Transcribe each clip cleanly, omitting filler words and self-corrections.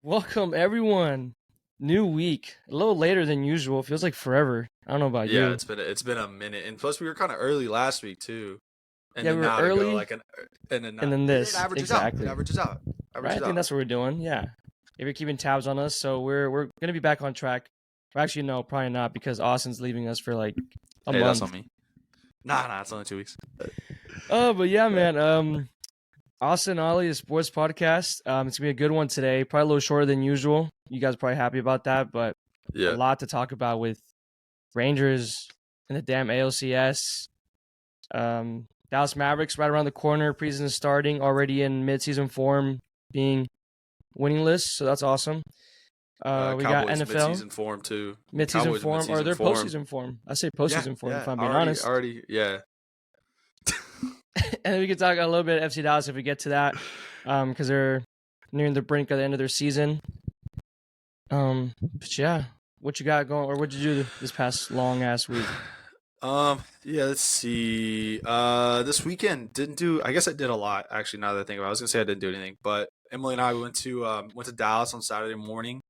Welcome everyone. New week. A little later than usual. Feels like forever. I don't know about Yeah, you. it's been a minute, and plus we were kind of early last week too, and Yeah, then we were now to go early like and then and not, then it this. averages out. It Exactly. averages out. Right? I Averages think out. that's what we're doing. Yeah. If you're keeping tabs on us, so we're gonna be back on track. Or actually no, probably not because Austin's leaving us for like a Hey, that's on month. me. Nah, it's only 2 weeks. Oh, but yeah, man. Austin and Ollie, the sports podcast. It's gonna be a good one today. Probably a little shorter than usual. You guys are probably happy about that, but a Yeah, lot to talk about with Rangers and the damn ALCS. Dallas Mavericks right around the corner. Preseason starting, already in midseason form, being winning list. So that's awesome. We got Cowboys NFL midseason form too. midseason Cowboys form or midseason their form. postseason form. I say Yeah, postseason form yeah. if I'm being Already, honest. already. Yeah. And then we can talk a little bit of FC Dallas if we get to that, because they're nearing the brink of the end of their season. But yeah, what you got going, or what'd you do this past long ass week? Yeah, let's see. This weekend didn't do. I guess I did a lot actually. Now that I think about it, I was gonna say I didn't do anything, but Emily and I went to Dallas on Saturday morning.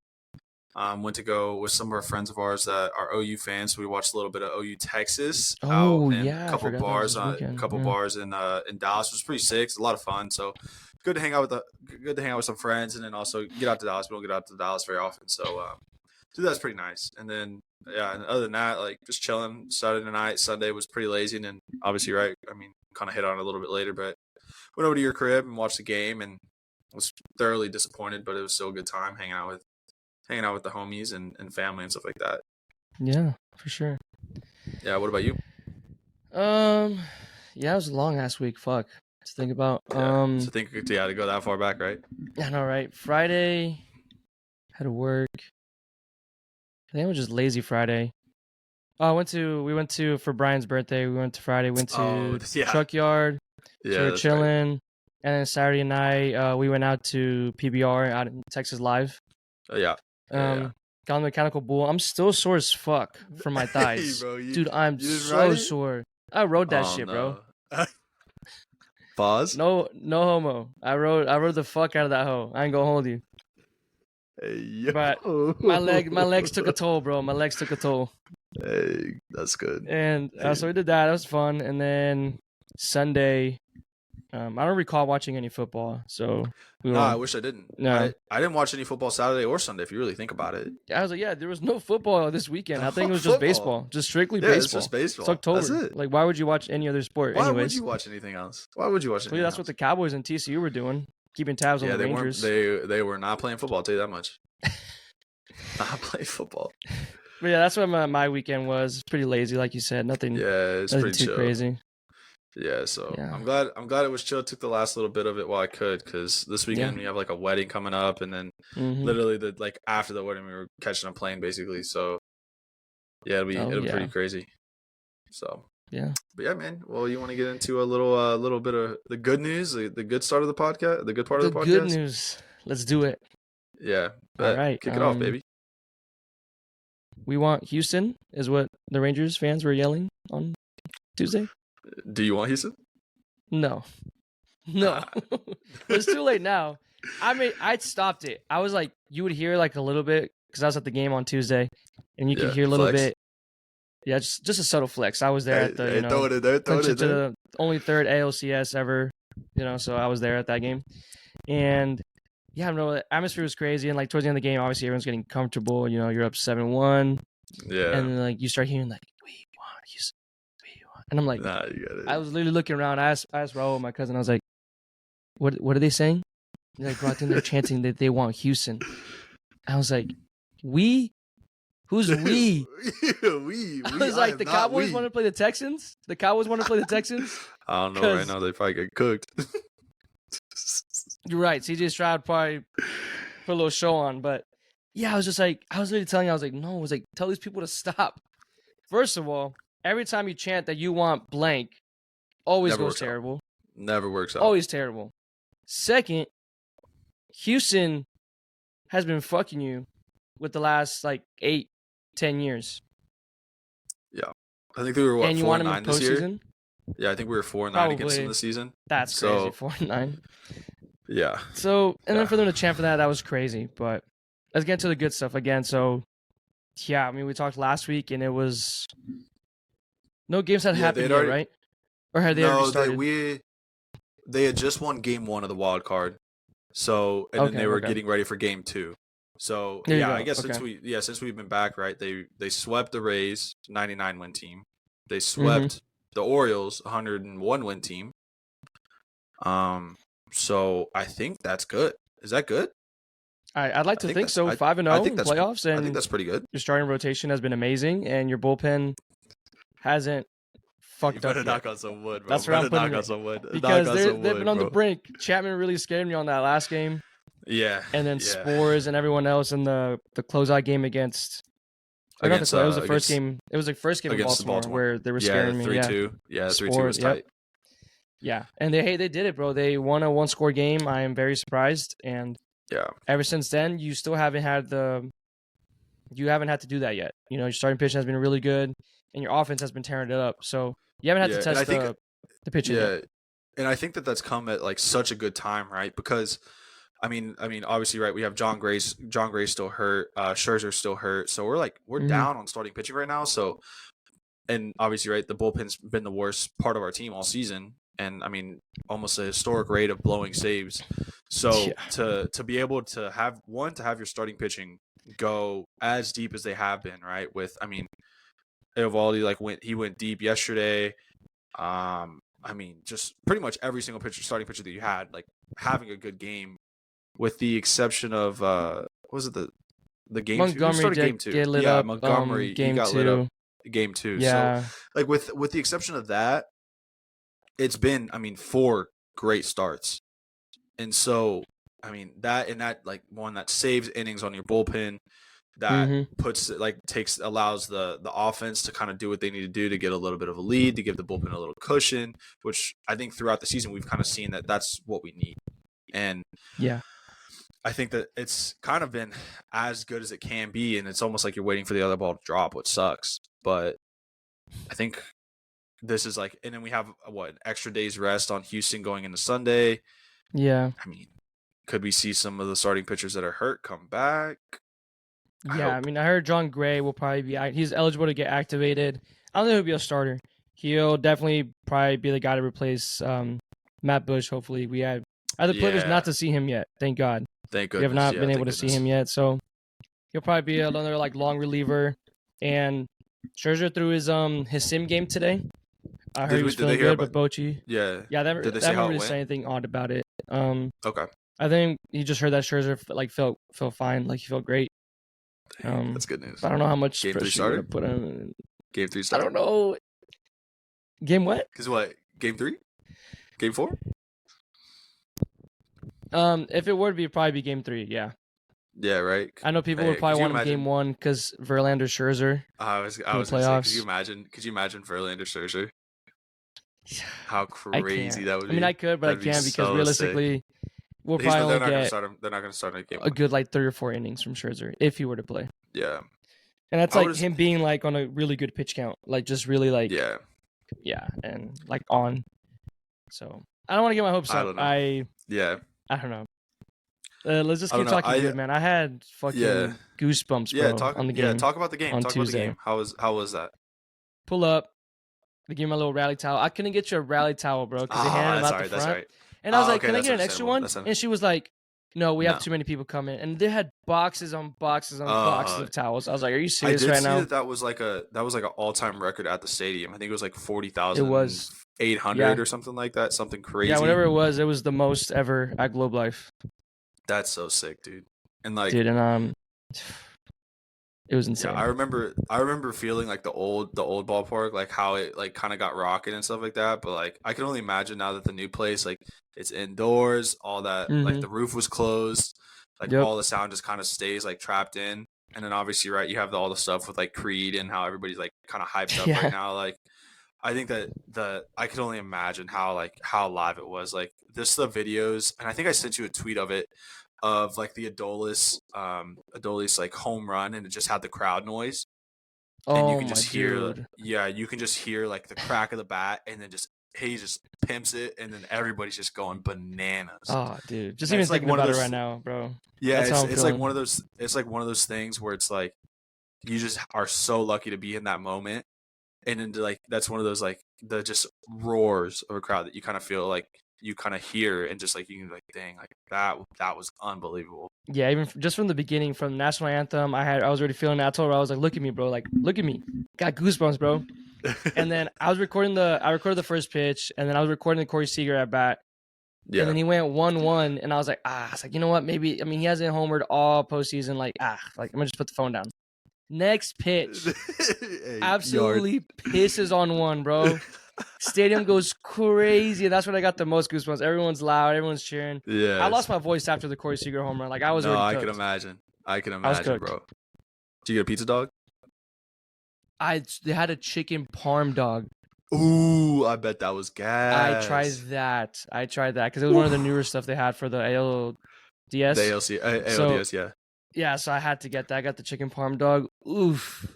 Went to go with some of our friends of ours that are OU fans. So we watched a little bit of OU Texas out Oh in a yeah, I couple forgot that was bars, this weekend. in Dallas. It was pretty sick. It's a lot of fun. So good to hang out with some friends, and then also get out to Dallas. We don't get out to Dallas very often, so that's pretty nice. And then yeah, and other than that, like just chilling. Saturday night, Sunday was pretty lazy, and then obviously, right. I mean, kind of hit on it a little bit later, but went over to your crib and watched the game, and was thoroughly disappointed, but it was still a good time hanging out with the homies and family and stuff like that. Yeah, for sure. Yeah, what about you? Yeah, it was a long ass week. Fuck to think about. Yeah, so to go that far back, right? I know, right? Friday had to work. I think it was just lazy Friday. Oh, we went to for Brian's birthday. We went to Friday. Went to Truck Yard. Yeah, so we're that's chilling. right. And then Saturday night, we went out to PBR out in Texas Live. Yeah. Got on the mechanical bull. I'm still sore as fuck from my thighs. Hey, bro, dude, I'm so sore. I rode that shit, bro. Pause. No homo. I rode the fuck out of that hoe. I ain't gonna hold you. Hey, yo. But my legs took a toll, bro. My legs took a toll. Hey, that's good. And so we did that. That was fun. And then Sunday, I don't recall watching any football. So I wish I didn't. No. I didn't watch any football Saturday or Sunday. If you really think about it, I was like, yeah, there was no football this weekend. I think it was just baseball, just strictly baseball. It's just baseball. It's October. That's it. Like, why would you watch any other sport? Why Anyways, would you watch anything else? Why would you watch anything that's else? what the Cowboys and TCU were doing, keeping tabs on the Rangers. They were not playing football. I'll tell you that much. Not playing football. But yeah, that's what my weekend was. Pretty lazy, like you said. Nothing. Yeah, it's nothing pretty too chill. Crazy. Yeah, so yeah. I'm glad it was chill. Took the last little bit of it while I could, because this weekend we have like a wedding coming up, and then literally after the wedding we were catching a plane basically. So yeah, it'll be pretty crazy. So yeah, but yeah, man. Well, you want to get into a little bit of the good news, the good start of the podcast, the good part of the podcast. Good news. Let's do it. Yeah. All right. Kick it off, baby. We want Houston, is what the Rangers fans were yelling on Tuesday. Do you want Houston? No. It's too late now. I mean, I stopped it. I was like, you would hear like a little bit because I was at the game on Tuesday, and you could hear a little bit. Yeah, just a subtle flex. I was there at the throw it in there. The only third ALCS ever, so I was there at that game, and yeah, no, the atmosphere was crazy, and like towards the end of the game, obviously everyone's getting comfortable. You're up 7-1. Yeah, and then, like you start hearing like we want Houston. And I'm like, nah, you got it. I was literally looking around. I asked Raul, my cousin, I was like, what are they saying? He's like, bro, I think they're chanting that they want Houston. I was like, we? Who's we? we. I was like, the Cowboys want to play the Texans? The Cowboys want to play the Texans? I don't know. Right now, they probably get cooked. You're right. CJ Stroud probably put a little show on. But yeah, I was literally telling you, I was like, no, tell these people to stop. First of all, every time you chant that you want blank, always goes terrible. Never works out. Always terrible. Second, Houston has been fucking you with the last like 8-10 years. Yeah. I think they were 4-9 this year. Postseason? Yeah, I think we were 4-9 against them this season. That's crazy. 4-9. Yeah. So, and Yeah. then for them to champ for that was crazy. But let's get to the good stuff again. So, yeah, I mean, we talked last week, and it was no games had happened yet, right? Or had they already No, started? they had just won game 1 of the wild card. So, and then they were getting ready for game 2. So, There you go. I guess Okay. since we've been back, right? They swept the Rays, 99 win team. They Mm-hmm. swept the Orioles, 101 win team. So I think that's good. Is that good? I'd like to think so. 5-0 in playoffs, I think and that's pretty good. your starting rotation has been amazing, and your bullpen hasn't fucked up better yet. knock on some wood, bro. That's where I'm putting it. Some wood. Because they've been on the brink. Chapman really scared me on that last game. Yeah. And then yeah. Spores and everyone else in the closeout game against. It was the first game. It was the first game against Baltimore where they were scaring me. 3-2. Yeah, 3-2 was tight. Yeah, and they did it, bro. They won a one-score game. I am very surprised, and ever since then, you still haven't had to do that yet. You know, your starting pitching has been really good, and your offense has been tearing it up. So you haven't had to test the pitching yet. And I think that's come at like such a good time, right? Because I mean, obviously, right? We have John Gray's still hurt, Scherzer's still hurt, so we're down on starting pitching right now. So, and obviously, right, the bullpen's been the worst part of our team all season, and I mean, almost a historic rate of blowing saves. So to be able to have your starting pitching go as deep as they have been, right? With Eovaldi he went deep yesterday. I mean, just pretty much every single starting pitcher that you had, like having a good game. With the exception of what was it the game Montgomery 2? Started game 2. Montgomery game got 2. lit up game 2. Yeah. So like with the exception of that, it's been 4 great starts. And so I mean that like one that saves innings on your bullpen that allows the offense to kind of do what they need to do to get a little bit of a lead, to give the bullpen a little cushion, which I think throughout the season we've kind of seen that that's what we need. And I think that it's kind of been as good as it can be, and it's almost like you're waiting for the other ball to drop, which sucks. But I think this is and then we have an extra day's rest on Houston going into Sunday. Yeah. I mean, could we see some of the starting pitchers that are hurt come back? I mean, I heard John Gray will probably be he's eligible to get activated. I don't think he'll be a starter. He'll definitely probably be the guy to replace Matt Bush. Hopefully, we had the privilege not to see him yet. Thank God. Thank goodness. We have not been able to see him yet, so he'll probably be another long reliever. And Scherzer threw his sim game today. I heard he was feeling good, but Bochy. Yeah. Yeah, that didn't really say anything odd about it. Okay. I think he just heard that Scherzer felt fine, he felt great. That's good news. I don't know how much Game 3 started. Put him. Game 3 started. I don't know. Game what? Because what? Game 3? Game 4? If it were to be, it'd probably be game 3. Yeah. Yeah, right. I know people would probably want game 1 because Verlander Scherzer. I was gonna say, could you imagine Verlander Scherzer? How crazy that would be. I mean, I could, but I can't because realistically, we'll probably only get they're not gonna start game a good 3 or 4 innings from Scherzer if he were to play. Yeah. And that's him being on a really good pitch count, just really yeah, and on. So I don't want to get my hopes up. I don't know. Let's just keep talking good, man. I had fucking goosebumps, bro, on the game. Yeah, talk about the game. Talk Tuesday. About the game. How was that? Pull up. They gave me a little rally towel. I couldn't get you a rally towel, bro, because they handed them out the front. That's right. And I was like, can I get an extra one? And she was like, no, we have too many people coming. And they had boxes on boxes on boxes of towels. I was like, are you serious right now? I did see that was like an all-time record at the stadium. I think it was 40,000. It was 800 or something like that. Something crazy. Yeah, whatever it was the most ever at Globe Life. That's so sick, dude. And it was insane. Yeah, I remember feeling the old ballpark, how it kind of got rocking and stuff like that. But I can only imagine now that the new place, it's indoors, all that, the roof was closed, all the sound just kind of stays trapped in. And then obviously, right, you have all the stuff with Creed and how everybody's kind of hyped up right now. I think that I could only imagine how live it was. The videos, and I think I sent you a tweet of it, of the Adolis home run, and it just had the crowd noise. And you can just hear, you can just hear the crack of the bat, and then just he just pimps it, and then everybody's just going bananas. Oh, dude, just And even it's like thinking one of about it those- right now, bro. Yeah, That's how I'm it's like feeling. one of those. It's like one of those things where it's like you just are so lucky to be in that moment, and then like that's one of those like the just roars of a crowd that you kind of feel like you kind of hear, and just like you can be like, dang, like that was unbelievable. Yeah, even just from the beginning, from the national anthem, I was already feeling that. I told her, I was like, look at me, bro. Like, look at me. Got goosebumps, bro. And then I recorded the first pitch, and then I was recording the Corey Seager at bat. Yeah, And then he went 1-1, and I was like, it's like, you know what? Maybe, I mean, he hasn't homered all postseason. Like, I'm gonna just put the phone down. Next pitch, absolutely pisses on one, bro. Stadium goes crazy. That's when I got the most goosebumps. Everyone's loud. Everyone's cheering. Yeah, I lost my voice after the Corey Seager home run. Like, I was No, already I can cooked. imagine. I can was imagine, cooked. bro. Did you get a pizza dog? They had a chicken parm dog. Ooh, I bet that was gas. I tried that because it was one of the newer stuff they had for the ALDS. The ALDS, yeah. Yeah, so I had to get that. I got the chicken parm dog. Oof.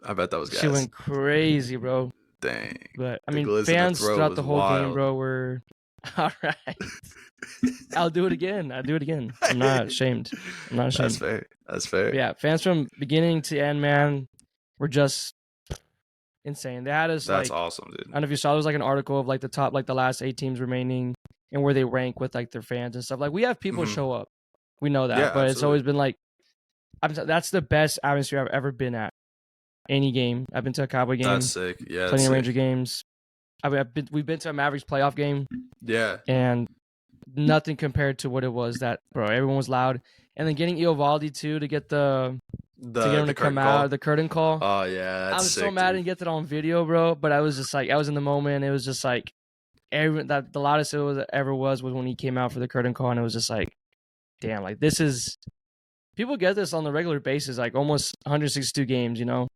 I bet that was gas. She went crazy, bro. Dang. But I The mean, glizz in the fans throat throughout was the whole game, wild. bro, were all right. I'll do it again. I'm not ashamed. That's fair. But yeah, fans from beginning to end, man, were just insane. They had us That's like, awesome, dude. I don't know if you saw, there was like an article of like the top, like the last 8 teams remaining and where they rank with like their fans and stuff. Like, we have people Mhm. show up. We know that, Yeah, but it's absolutely. always been like, that's the best atmosphere I've ever been at. Any game. I've been to a Cowboy game, That's sick. Yeah, plenty that's of sick. Ranger games. We've been to a Mavericks playoff game, Yeah. and nothing compared to what it was. That, bro, everyone was loud, and then getting Eovaldi too to get to get him to come curtain out, call. the curtain call. Oh yeah, that's I was sick, so mad I dude. didn't get that on video, bro. But I was just like, I was in the moment. It was just like, the loudest it ever was when he came out for the curtain call, and it was just like, damn, like this is, people get this on the regular basis, like almost 162 games, you know,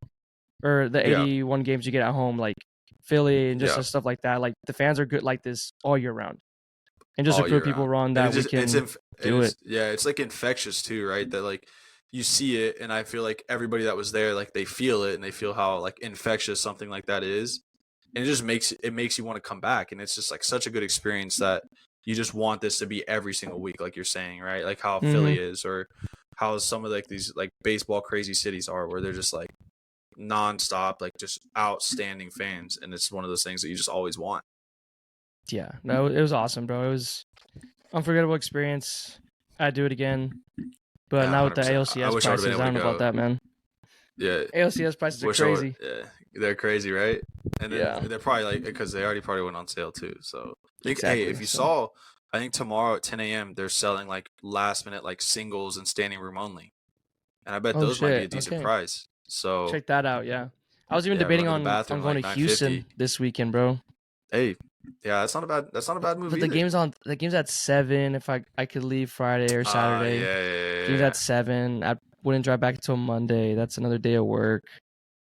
or the 81 games you get at home, like Philly and just stuff like that. Like, the fans are good like this all year round, and just All a group year of people round. run that we can do it. Yeah, it's like infectious too, right? That like you see it, and I feel like everybody that was there, like they feel it, and they feel how like infectious something like that is, and it just makes you want to come back, and it's just like such a good experience that you just want this to be every single week, like you're saying, right? Like how Philly is, or how some of like these like baseball crazy cities are, where they're just like nonstop, like just outstanding fans, and it's one of those things that you just always want. Yeah, no, it was awesome, bro. It was unforgettable experience. I'd do it again, but Yeah, now with the 100%. I ALCS wish I would've prices, been I able don't to know about go. that, man. Yeah, ALCS prices are Wish I would- crazy. Yeah, they're crazy, right? And then Yeah. they're probably like, because they already probably went on sale too. So Exactly, hey, if you so- saw, I think tomorrow at 10 a.m. they're selling like last minute like singles and standing room only, and I bet Oh, those might be a shit, decent okay. price. So Check that out. Yeah, I was even Yeah, debating run to the on bathroom, going like, to Houston $9.50. this weekend, bro. hey, yeah, that's not a bad move But either. the game's at 7. If I could leave Friday or Saturday, game's Yeah. at 7. I wouldn't drive back until Monday. That's another day of work.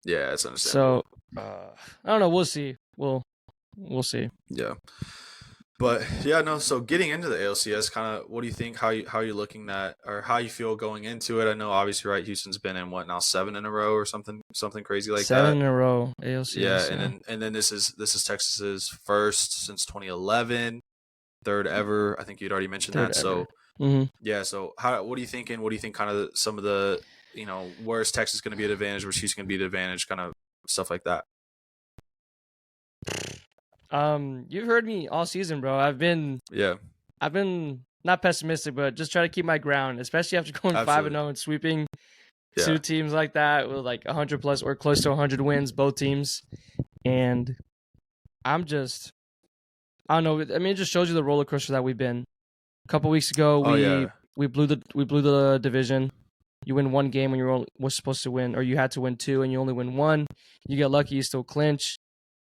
Yeah, it's understandable. So I don't know. We'll see. We'll see. Yeah. But yeah, no. So getting into the ALCS, kind of, what do you think? How you looking at, or how you feel going into it? I know, obviously, right? Houston's been in what now, 7 in a row or something crazy like 7 that. in a row ALCS. Yeah, and then this is Texas's first since 2011, third ever. I think you'd already mentioned Third that. So Mhm. yeah. So what are you thinking? What do you think? Kind of some of the, where's Texas going to be at advantage? Where's Houston going to be at advantage? Kind of stuff like that. You've heard me all season, bro. I've been not pessimistic, but just try to keep my ground, especially after going 5-0 and sweeping two teams like that with like 100 plus or close to 100 wins, both teams. And I don't know. I mean, it just shows you the roller coaster that we've been. A couple weeks ago, we blew the division. You win one game when you were supposed to win, or you had to win 2, and you only win 1. You get lucky, you still clinch,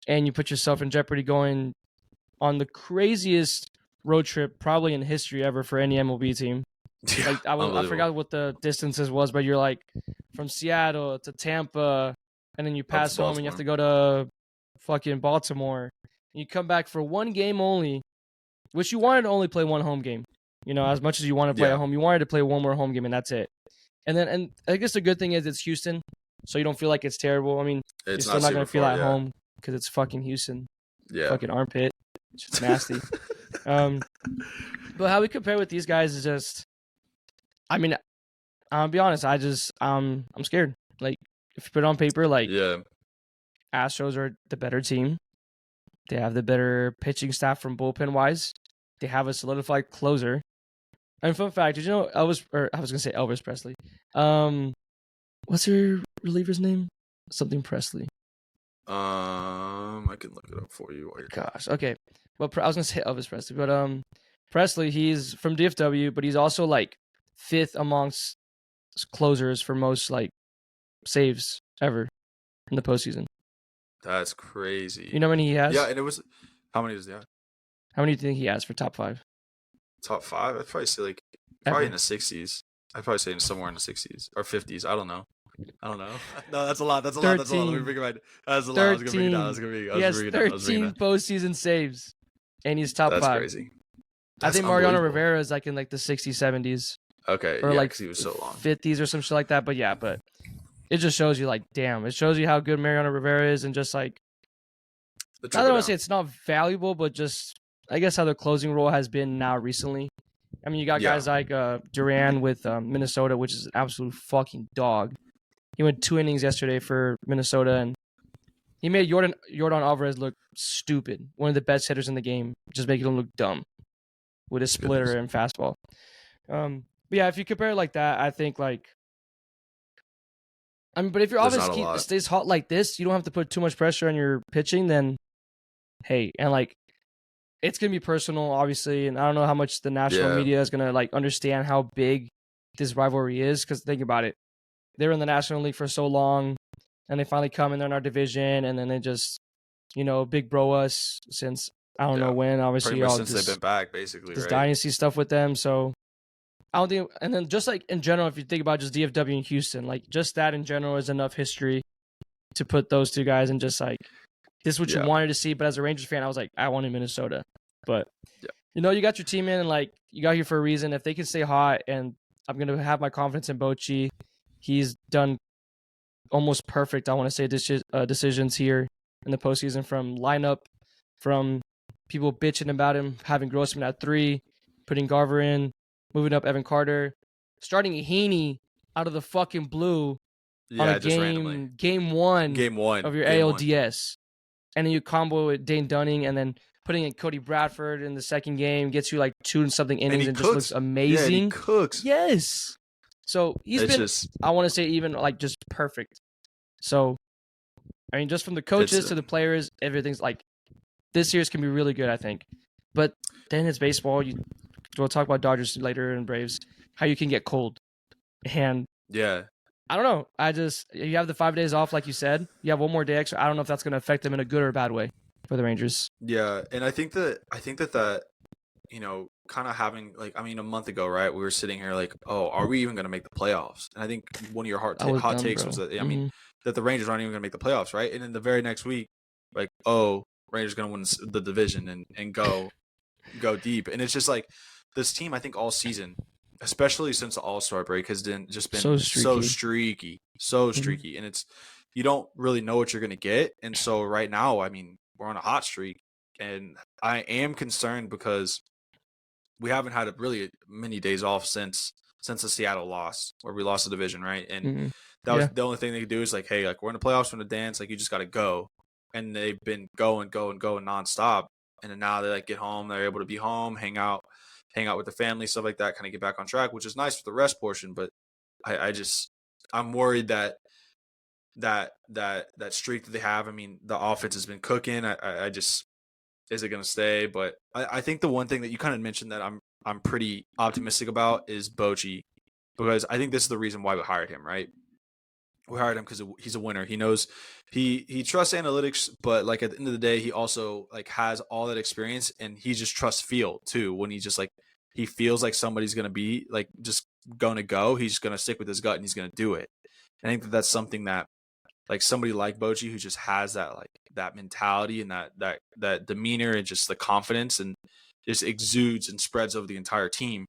and you put yourself in jeopardy going on the craziest road trip probably in history ever for any MLB team. Yeah, like I forgot what the distances was, but you're like from Seattle to Tampa, and then you pass home and you have to go to fucking Baltimore. And you come back for one game only, which you wanted to only play one home game. You know, as much as you want to play at home, you wanted to play one more home game, and that's it. And I guess the good thing is it's Houston, so you don't feel like it's terrible. I mean, you're still not going to feel at home because it's fucking Houston. Yeah. Fucking armpit. It's nasty. But how we compare with these guys is just, I mean, I'll be honest. I'm scared. Like, if you put it on paper, like, Yeah. Astros are the better team. They have the better pitching staff from bullpen wise. They have a solidified closer. And fun fact, did you know I was gonna say Elvis Presley. What's her reliever's name? Something Presley. I can look it up for you while you're Gosh, okay. Well, I was gonna say Elvis Presley, but Presley, he's from DFW, but he's also like 5th amongst closers for most like saves ever in the postseason. That's crazy. You know how many he has? Yeah, and it was how many does he have? How many do you think he has for top 5? Top 5? I'd probably say probably in the 60s. I'd probably say somewhere in the 60s or 50s. I don't know. No, that's a lot. That's a lot. That's a lot. Let me bring it back. That's a lot. I was gonna bring it down. I was gonna bring it down. He has 13 postseason saves, and he's top 5. That's crazy. I think Mariano Rivera is like in like the 60s, 70s. Okay, or like he was so long. 50s or some shit like that. But yeah, it just shows you like, damn, it shows you how good Mariano Rivera is, and just like, I don't want to say it's not valuable, but just I guess how the closing role has been now recently. I mean, you got guys like Duran with Minnesota, which is an absolute fucking dog. He went 2 innings yesterday for Minnesota, and he made Jordan Alvarez look stupid. One of the best hitters in the game, just making him look dumb with his splitter and fastball. But yeah, if you compare it like that, I think like, I mean, but if your offense stays hot like this, you don't have to put too much pressure on your pitching. Then, hey, and like, it's gonna be personal, obviously, and I don't know how much the national media is gonna like understand how big this rivalry is. Because think about it, they were in the National League for so long, and they finally come and they're in our division, and then they just, big bro us since I don't know when. Obviously, pretty much since they've been back, basically, this right? dynasty stuff with them. So I don't think, and then just like in general, if you think about just DFW and Houston, like just that in general is enough history to put those two guys and just like, this is what you wanted to see. But as a Rangers fan, I was like, I wanted Minnesota. But, you got your team in, and like, you got here for a reason. If they can stay hot, and I'm going to have my confidence in Bochy. He's done almost perfect, I want to say, decisions here in the postseason, from lineup, from people bitching about him, having Grossman at 3, putting Garver in, moving up Evan Carter, starting Heaney out of the fucking blue on a game one of your ALDS. And then you combo with Dane Dunning, and then putting in Cody Bradford in the second game gets you like 2-something innings and just looks amazing. Yeah, he cooks. Yes. So he's been, I want to say, even like just perfect. So, I mean, just from the coaches to the players, everything's like, this year's can be really good, I think. But then it's baseball. We'll talk about Dodgers later and Braves, how you can get cold. And I don't know. You have the 5 days off, like you said. You have one more day extra. I don't know if that's going to affect them in a good or a bad way for the Rangers. Yeah, and I think that kind of having like, I mean, a month ago, right? We were sitting here like, oh, are we even going to make the playoffs? And I think one of your hot takes was that, I mean, that the Rangers aren't even going to make the playoffs, right? And then the very next week, like, oh, Rangers going to win the division and go deep. And it's just like, this team, I think all season, especially since the All-Star break, has just been so streaky. And it's, you don't really know what you're going to get. And so right now, I mean, we're on a hot streak, and I am concerned because we haven't had really many days off since the Seattle loss, where we lost the division, right? And that was the only thing they could do is like, hey, like, we're in the playoffs, we're in the dance, like, you just got to go. And they've been going nonstop. And then now they like get home, they're able to be home, hang out with the family, stuff like that, kind of get back on track, which is nice for the rest portion. But I'm worried that streak that they have, I mean, the offense has been cooking. I just, is it going to stay? But I think the one thing that you kind of mentioned that I'm pretty optimistic about is Bochy, because I think this is the reason why we hired him, right? We hired him because he's a winner. He knows he trusts analytics, but like at the end of the day, he also like has all that experience, and he just trusts feel too. When he just like, he feels like somebody's going to be like just going to go, he's going to stick with his gut and he's going to do it. And I think that's something that like somebody like Bochy, who just has that like that mentality and that demeanor and just the confidence, and just exudes and spreads over the entire team.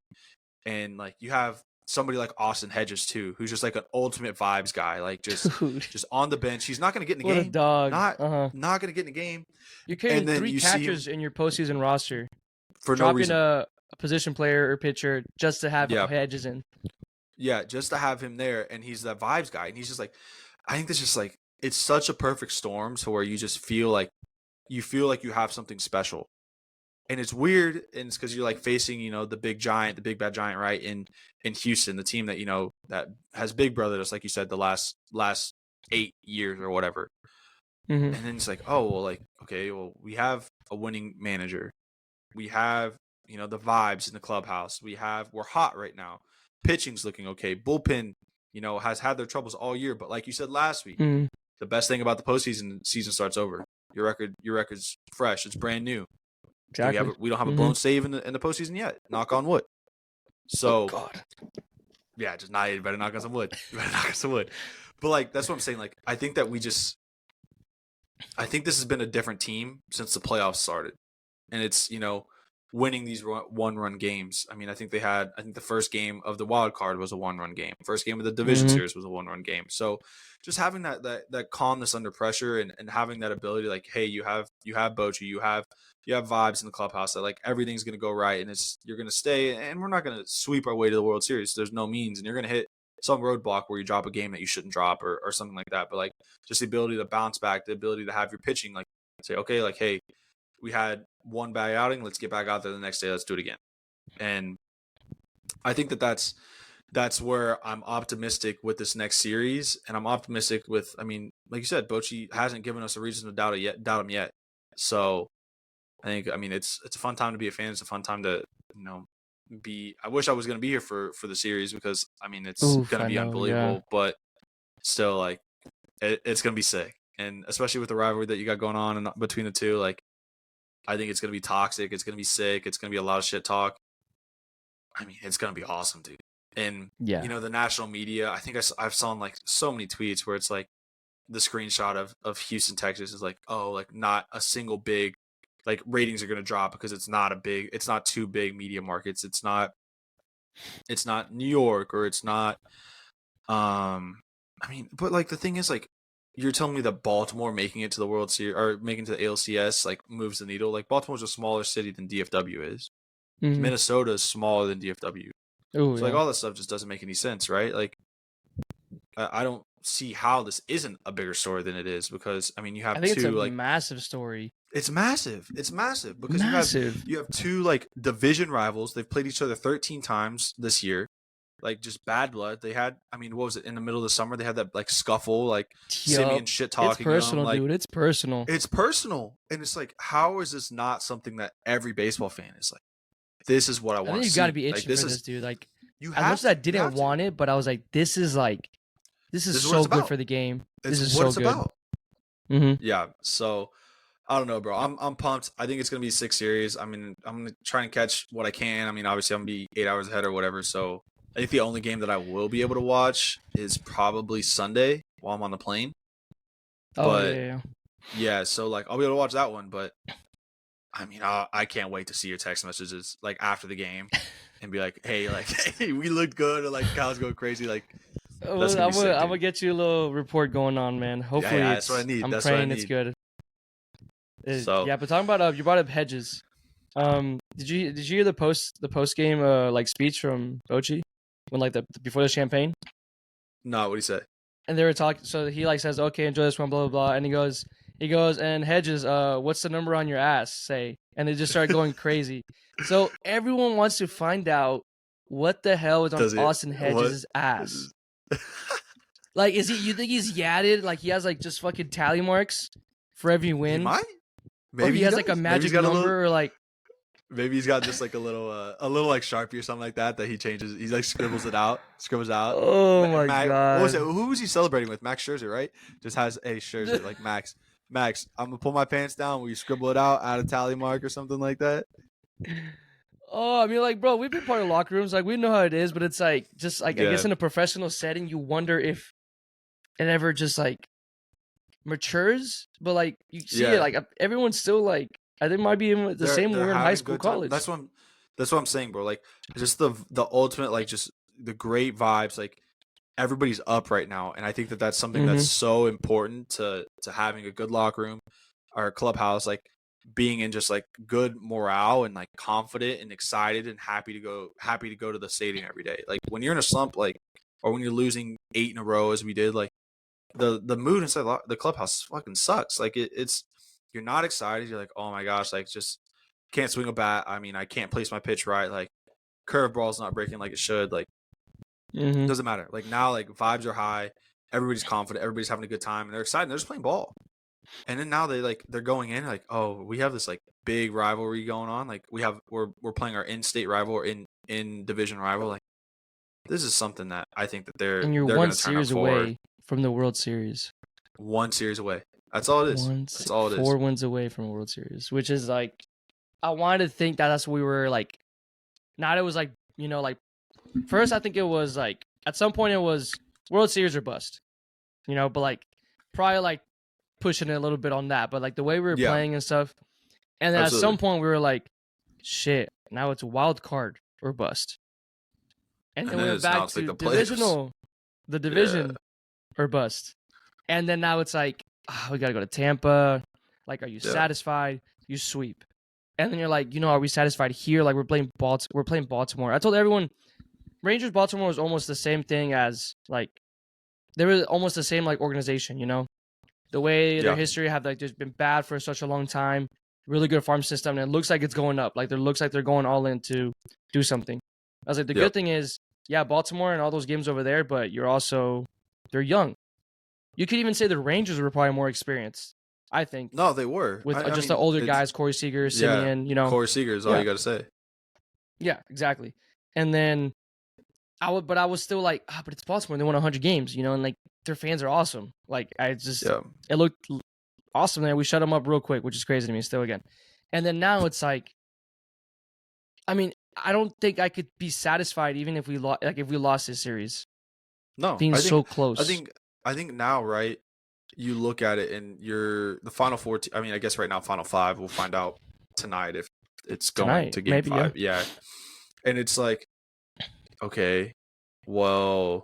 And like you have somebody like Austin Hedges too, who's just like an ultimate vibes guy, like Dude, just on the bench. He's not going to get in the what a game. dog. Not Uh-huh. not going to get in the game. You're And carrying then 3 you see him catchers in your postseason roster, for no dropping reason. a position player or pitcher just to have Yeah. Hedges in. Yeah, just to have him there, and he's that vibes guy, and he's just like, I think this is like, it's such a perfect storm to where you just feel like you have something special, and it's weird, and it's because you're like facing the big bad giant, right, in Houston, the team that that has Big Brother, just like you said, the last 8 years or whatever, Mm-hmm. and then it's like, oh well, like okay, well we have a winning manager, we have the vibes in the clubhouse, we're hot right now. Pitching's looking okay. Bullpen, has had their troubles all year. But like you said last week, Mm-hmm. the best thing about the postseason, season starts over. Your record's fresh. It's brand new. Exactly. We don't have a blown save in the postseason yet. Knock on wood. So, God. yeah, just you better knock on some wood. You better knock on some wood. But like that's what I'm saying. Like I think this has been a different team since the playoffs started, and it's winning these 1-run games. I mean, I think the first game of the wild card was a 1-run game. First game of the division series was a 1-run game. So just having that calmness under pressure and having that ability, like, hey, you have Bochy, you have vibes in the clubhouse that like everything's gonna go right, and you're gonna stay, and we're not gonna sweep our way to the World Series. There's no means, and you're gonna hit some roadblock where you drop a game that you shouldn't drop or something like that. But like just the ability to bounce back, the ability to have your pitching like say, okay, like, hey, we had one bad outing. Let's get back out there the next day. Let's do it again. And I think that's where I'm optimistic with this next series. And I'm optimistic with, I mean, like you said, Bochy hasn't given us a reason to doubt him yet. So I think, I mean, it's a fun time to be a fan. It's a fun time to, I wish I was going to be here for the series because I mean, it's going to be unbelievable, but still like it's going to be sick. And especially with the rivalry that you got going on between the two, like, I think it's going to be toxic. It's going to be sick. It's going to be a lot of shit talk. I mean, it's going to be awesome, dude. And, the national media, I think I've saw like so many tweets where it's like the screenshot of Houston, Texas is like, oh, like not a single big, like ratings are going to drop because it's not two big media markets. It's not New York or it's not, I mean, but like the thing is like, you're telling me that Baltimore making it to the World Series or making it to the ALCS like moves the needle? Like Baltimore's a smaller city than DFW is. Mm-hmm. Minnesota is smaller than DFW. Ooh, so like all this stuff just doesn't make any sense, right? Like I don't see how this isn't a bigger story than it is because I mean you have it's a massive story. It's massive. It's massive because you have two like division rivals. They've played each other 13 times this year. Like just bad blood. They had, I mean, what was it in the middle of the summer? They had that like scuffle, like Simeon shit talking. It's personal, like, dude. It's personal. It's personal, and it's like, how is this not something that every baseball fan is like? This is what I want to see. You got to be itching for this, dude. Like, as much as I didn't want it, but I was like, this is so good for the game. This is so good. About. Mm-hmm. Yeah. So I don't know, bro. I'm pumped. I think it's gonna be a 6 series. I mean, I'm gonna try and catch what I can. I mean, obviously, I'm gonna be 8 hours ahead or whatever. So I think the only game that I will be able to watch is probably Sunday while I'm on the plane. Yeah. So like, I'll be able to watch that one. But I mean, I can't wait to see your text messages like after the game and be like, hey, we looked good, or like Kyle's going crazy, like. I'm gonna get you a little report going on, man. Hopefully, that's what I need. I'm praying it's good. So yeah, but talking about you brought up Hedges. Did you hear the post game like speech from Bochy when like before the champagne? No, what did he say? And they were talking. So he like says, "Okay, enjoy this one, blah blah blah," and he goes, and Hedges, what's the number on your ass? Say, and they just started going crazy. So everyone wants to find out what the hell is on Austin Hedges' ass. Like, you think he's yadded? Like he has like just fucking tally marks for every win? He might. Maybe or he has like a magic number, or like maybe he's got just like a little like Sharpie or something like that he changes. He like scribbles out. Oh my god! What was it? Who was he celebrating with? Max Scherzer, right? Just has a Scherzer like Max. I'm gonna pull my pants down. Will you scribble it out, add a tally mark or something like that? Oh, I mean, like, bro, we've been part of locker rooms. Like, we know how it is, but it's like just like I guess in a professional setting, you wonder if it ever just like matures. But like you see it, like everyone's still like I think might be in the same way in high school, college. That's what I'm saying, bro. Like just the ultimate like just the great vibes. Like everybody's up right now, and I think that that's something that's so important to having a good locker room or clubhouse. Like being in just like good morale and like confident and excited and happy to go to the stadium every day. Like when you're in a slump, like or when you're losing 8 in a row as we did, like the mood inside the clubhouse fucking sucks. Like it's you're not excited. You're like, oh my gosh, like just can't swing a bat. I mean, I can't place my pitch right. Like curveball's not breaking like it should. Like it doesn't matter. Like now, like vibes are high. Everybody's confident. Everybody's having a good time, and they're excited. They're just playing ball. And then now they're going in like, oh, we have this like big rivalry going on. Like we're playing our in-state rival or in division rival. Like this is something that I think that they're one series away from the World Series. 1 series away. That's all it is. That's all it is. 4 wins away from a World Series, which is like, I wanted to think that that's what we were like. Not it was like, you know, like first I think it was like at some point it was World Series or bust, you know, but like probably like pushing it a little bit on that, but like the way we were playing and stuff, and then at some point we were like, shit, now it's wild card or bust, and then we went back to the division or bust, and then now it's like, we gotta go to Tampa. Like, are you satisfied? You sweep, and then you're like, you know, are we satisfied here? Like we're playing Baltimore. I told everyone, Rangers Baltimore was almost the same thing as like they were almost the same like organization, you know. The way their history have like just been bad for such a long time, really good farm system, and it looks like it's going up. Like it looks like they're going all in to do something. I was like, the good thing is, Baltimore and all those games over there, but they're young. You could even say the Rangers were probably more experienced. I think. No, they were with the older guys, Corey Seager, Simeon. You know, Corey Seager is all you got to say. Yeah, exactly. And then I was still like, but it's Baltimore. They won 100 games, you know, and like their fans are awesome. Like it looked awesome there. We shut them up real quick, which is crazy to me still again. And then now it's like, I mean, I don't think I could be satisfied even if we lost this series. No, being so close. I think now, right? You look at it and the final 4. I mean, I guess right now, final 5. We'll find out tonight if it's going to game 5. Yeah, and it's like, okay, well,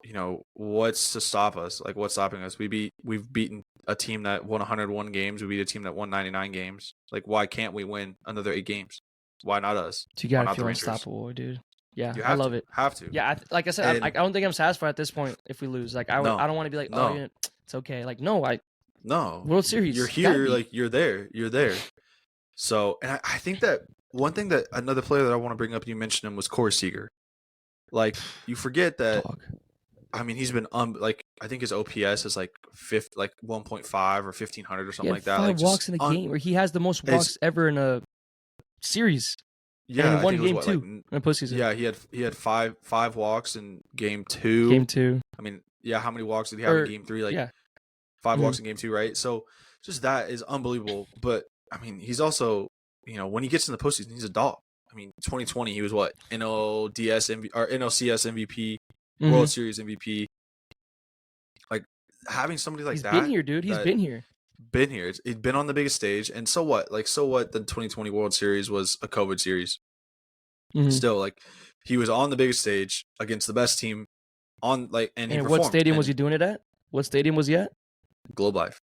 you know, what's to stop us? Like, what's stopping us? We've beaten a team that won 101 games. We beat a team that won 99 games. Like, why can't we win another 8 games? Why not us? You gotta feel unstoppable, dude. Yeah, I love it. Have to. Yeah, like I said, I don't think I'm satisfied at this point if we lose. Like, I don't want to be like, it's okay. Like, no. World Series. You're here. Like, you're there. You're there. So, and I think that one thing that another player that I want to bring up, you mentioned him, was Corey Seager. Like, you forget that. Dog. I mean, he's been like, I think his OPS is like 1.5 or 1,500 or something like that. 5 walks in a game, where he has the most walks ever in a series. Yeah, and one game too in a postseason. Yeah, he had five walks in game 2. Game 2. I mean, how many walks did he have in game 3? Like 5 walks in game 2, right? So just that is unbelievable. But I mean, he's also, you know, when he gets in the postseason, he's a dog. I mean, 2020, he was what? NLCS MVP, World Series MVP. Like, having somebody like that. He's been here, dude. He's been here. He's been on the biggest stage. And so what? Like, so what? The 2020 World Series was a COVID series. Still, like, he was on the biggest stage against the best team on, like, and he performed. What stadium was he doing it at? What stadium was he at? Globe Life.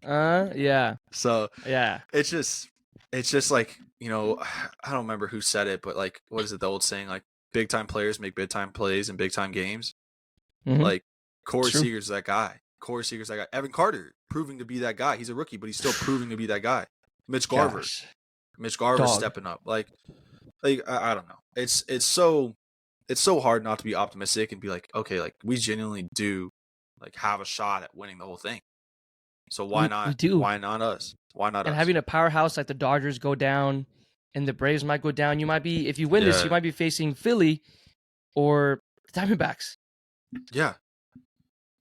Yeah. So, yeah. It's just like, you know, I don't remember who said it, but like, what is it, the old saying, like, big time players make big time plays in big time games? Like, Corey Seager's that guy. Evan Carter proving to be that guy. He's a rookie, but he's still proving to be that guy. Mitch Garver's stepping up. Like I don't know. It's so hard not to be optimistic and be like, okay, like we genuinely do like have a shot at winning the whole thing. So why not? We do. Why not us? Why not us? And having a powerhouse like the Dodgers go down and the Braves might go down, you might be, if you win this, you might be facing Philly or the Diamondbacks. Yeah.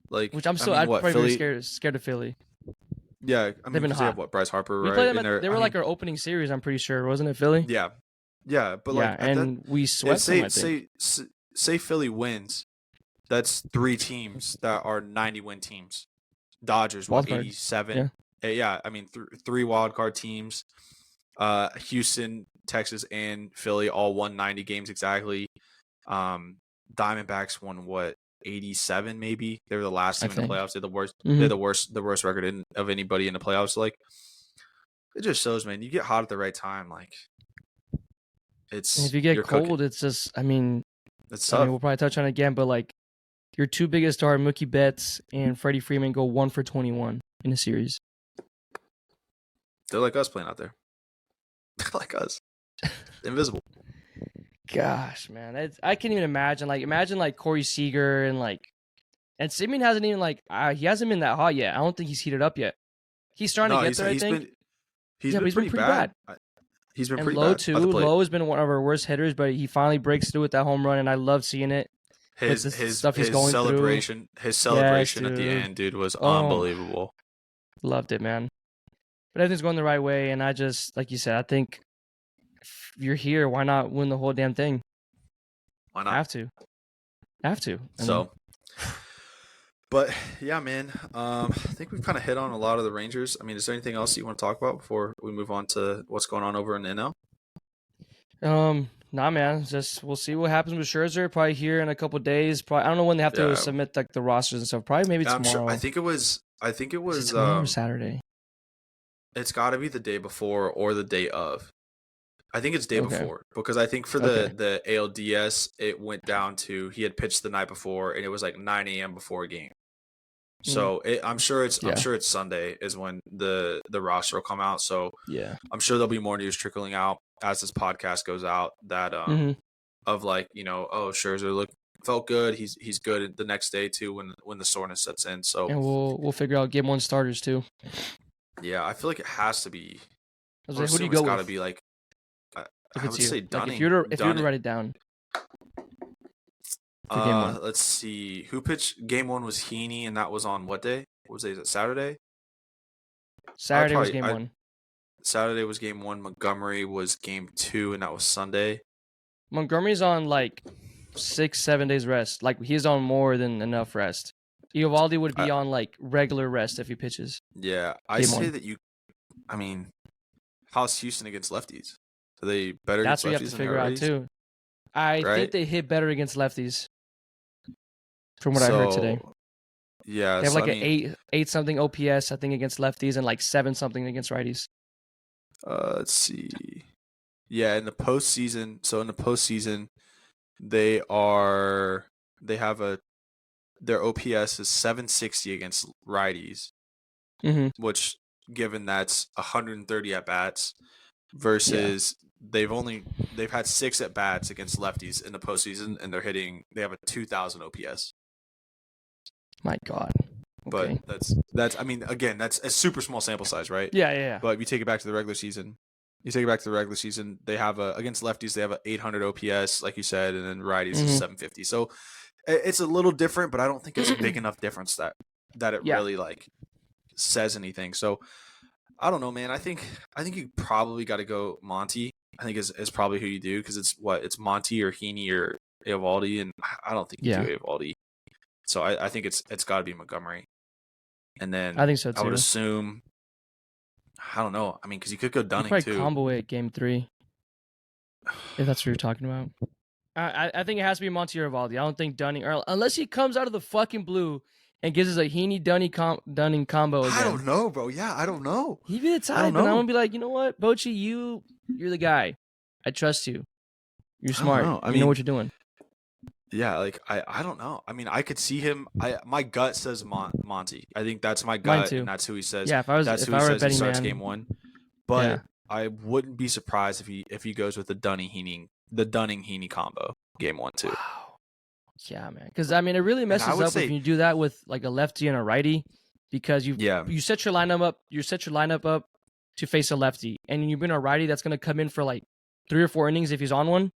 Like, which I'd probably be scared of Philly. Yeah, I mean, they have what, Bryce Harper, right? They were like our opening series, I'm pretty sure, wasn't it, Philly? Yeah, but like, and we swept them. Say Philly wins, that's 3 teams that are 90-win teams. Dodgers, 87? Yeah, I mean, 3 wild card teams. Houston, Texas, and Philly all won 90 games exactly. Diamondbacks won what 87 maybe. They were the last team in the playoffs. They're the worst. Mm-hmm. They're the worst record of anybody in the playoffs. Like it just shows, man. You get hot at the right time. Like it's And if you get cold, cooking. it's just. I mean, It's tough. we'll probably touch on it again, but like your two biggest stars, Mookie Betts and Freddie Freeman, go 1 for 21 in a series. They're like us playing out there. They're like us. Invisible. Gosh, man, I can't even imagine. Like, imagine like Corey Seager and Simeon hasn't even he hasn't been that hot yet. I don't think he's heated up yet. He's starting to get there. I think. He's been pretty bad. He's been pretty bad. Lowe too. Lowe has been one of our worst hitters, but he finally breaks through with that home run, and I love seeing it. His celebration at the end, dude, was unbelievable. Loved it, man. But everything's going the right way, and I just, like you said, I think if you're here, why not win the whole damn thing? Why not? Have to. But yeah, man. I think we've kind of hit on a lot of the Rangers. I mean, is there anything else you want to talk about before we move on to what's going on over in NL? Nah, man. Just we'll see what happens with Scherzer. Probably here in a couple of days. Probably I don't know when they have to submit like the rosters and stuff. Probably maybe tomorrow. Sure. I think it was tomorrow or Saturday. It's got to be the day before or the day of. I think it's day before because I think for the ALDS it went down to he had pitched the night before and it was like 9 a.m. before a game. So I'm sure it's Sunday is when the roster will come out. So yeah, I'm sure there'll be more news trickling out as this podcast goes out that of like Scherzer felt good. He's good the next day too when the soreness sets in. So and we'll figure out game one starters too. Yeah, I feel like it has to be. I was like, who do you go with? It's got to be like. I would say Dunning. Like if you were to write it down. Let's see. Who pitched game one was Heaney, and that was on what day? What was it? Is it Saturday? Saturday was game one. Saturday was game one. Montgomery was game two, and that was Sunday. Montgomery's on like 6-7 days rest. Like he's on more than enough rest. Eovaldi would be on like regular rest if he pitches. Yeah, I say that you. I mean, how's Houston against lefties? Are they better? That's what you have to figure out too. I think they hit better against lefties. From what I heard today. Yeah, they have like an 8 something OPS I think against lefties and like 7 something against righties. Let's see. Yeah, in the postseason. So in the postseason, their OPS is 760 against righties, which they that's 130 at bats versus they've had 6 at bats against lefties in the postseason, and they have a 2,000 OPS. My God. Okay. But that's I mean, again, that's a super small sample size, right? Yeah. But if you take it back to the regular season, they have against lefties they have a 800 OPS, like you said, and then righties is 750. So it's a little different, but I don't think it's a big enough difference that it really like says anything. So I don't know, man. I think you probably got to go Monty. I think is probably who you do because it's Monty or Heaney or Eovaldi, and I don't think you do Eovaldi. So I think it's got to be Montgomery. And then I think so too. I would assume. I don't know. I mean, because you could go Dunning too. Combo at game 3. If that's what you're talking about. I think it has to be Monty or Eovaldi. I don't think Dunning, or unless he comes out of the fucking blue and gives us a Heaney Dunning combo again. I don't know, bro. Yeah, I don't know. He'd be the type, and I'm gonna be like, you know what, Bochy, you're the guy. I trust you. You're smart. You know what you're doing. Yeah, like I don't know. I mean, I could see him. My gut says Monty. I think that's my gut, and that's who he says. Yeah, if I were a betting starts man, game 1. But I wouldn't be surprised if he goes with the Dunning-Heaney combo game 1 too. Wow. Yeah, man. Because I mean, it really messes up if you do that with like a lefty and a righty, because you set your lineup up. You set your lineup up to face a lefty, and you bring a righty that's gonna come in for like 3 or 4 innings if he's on one,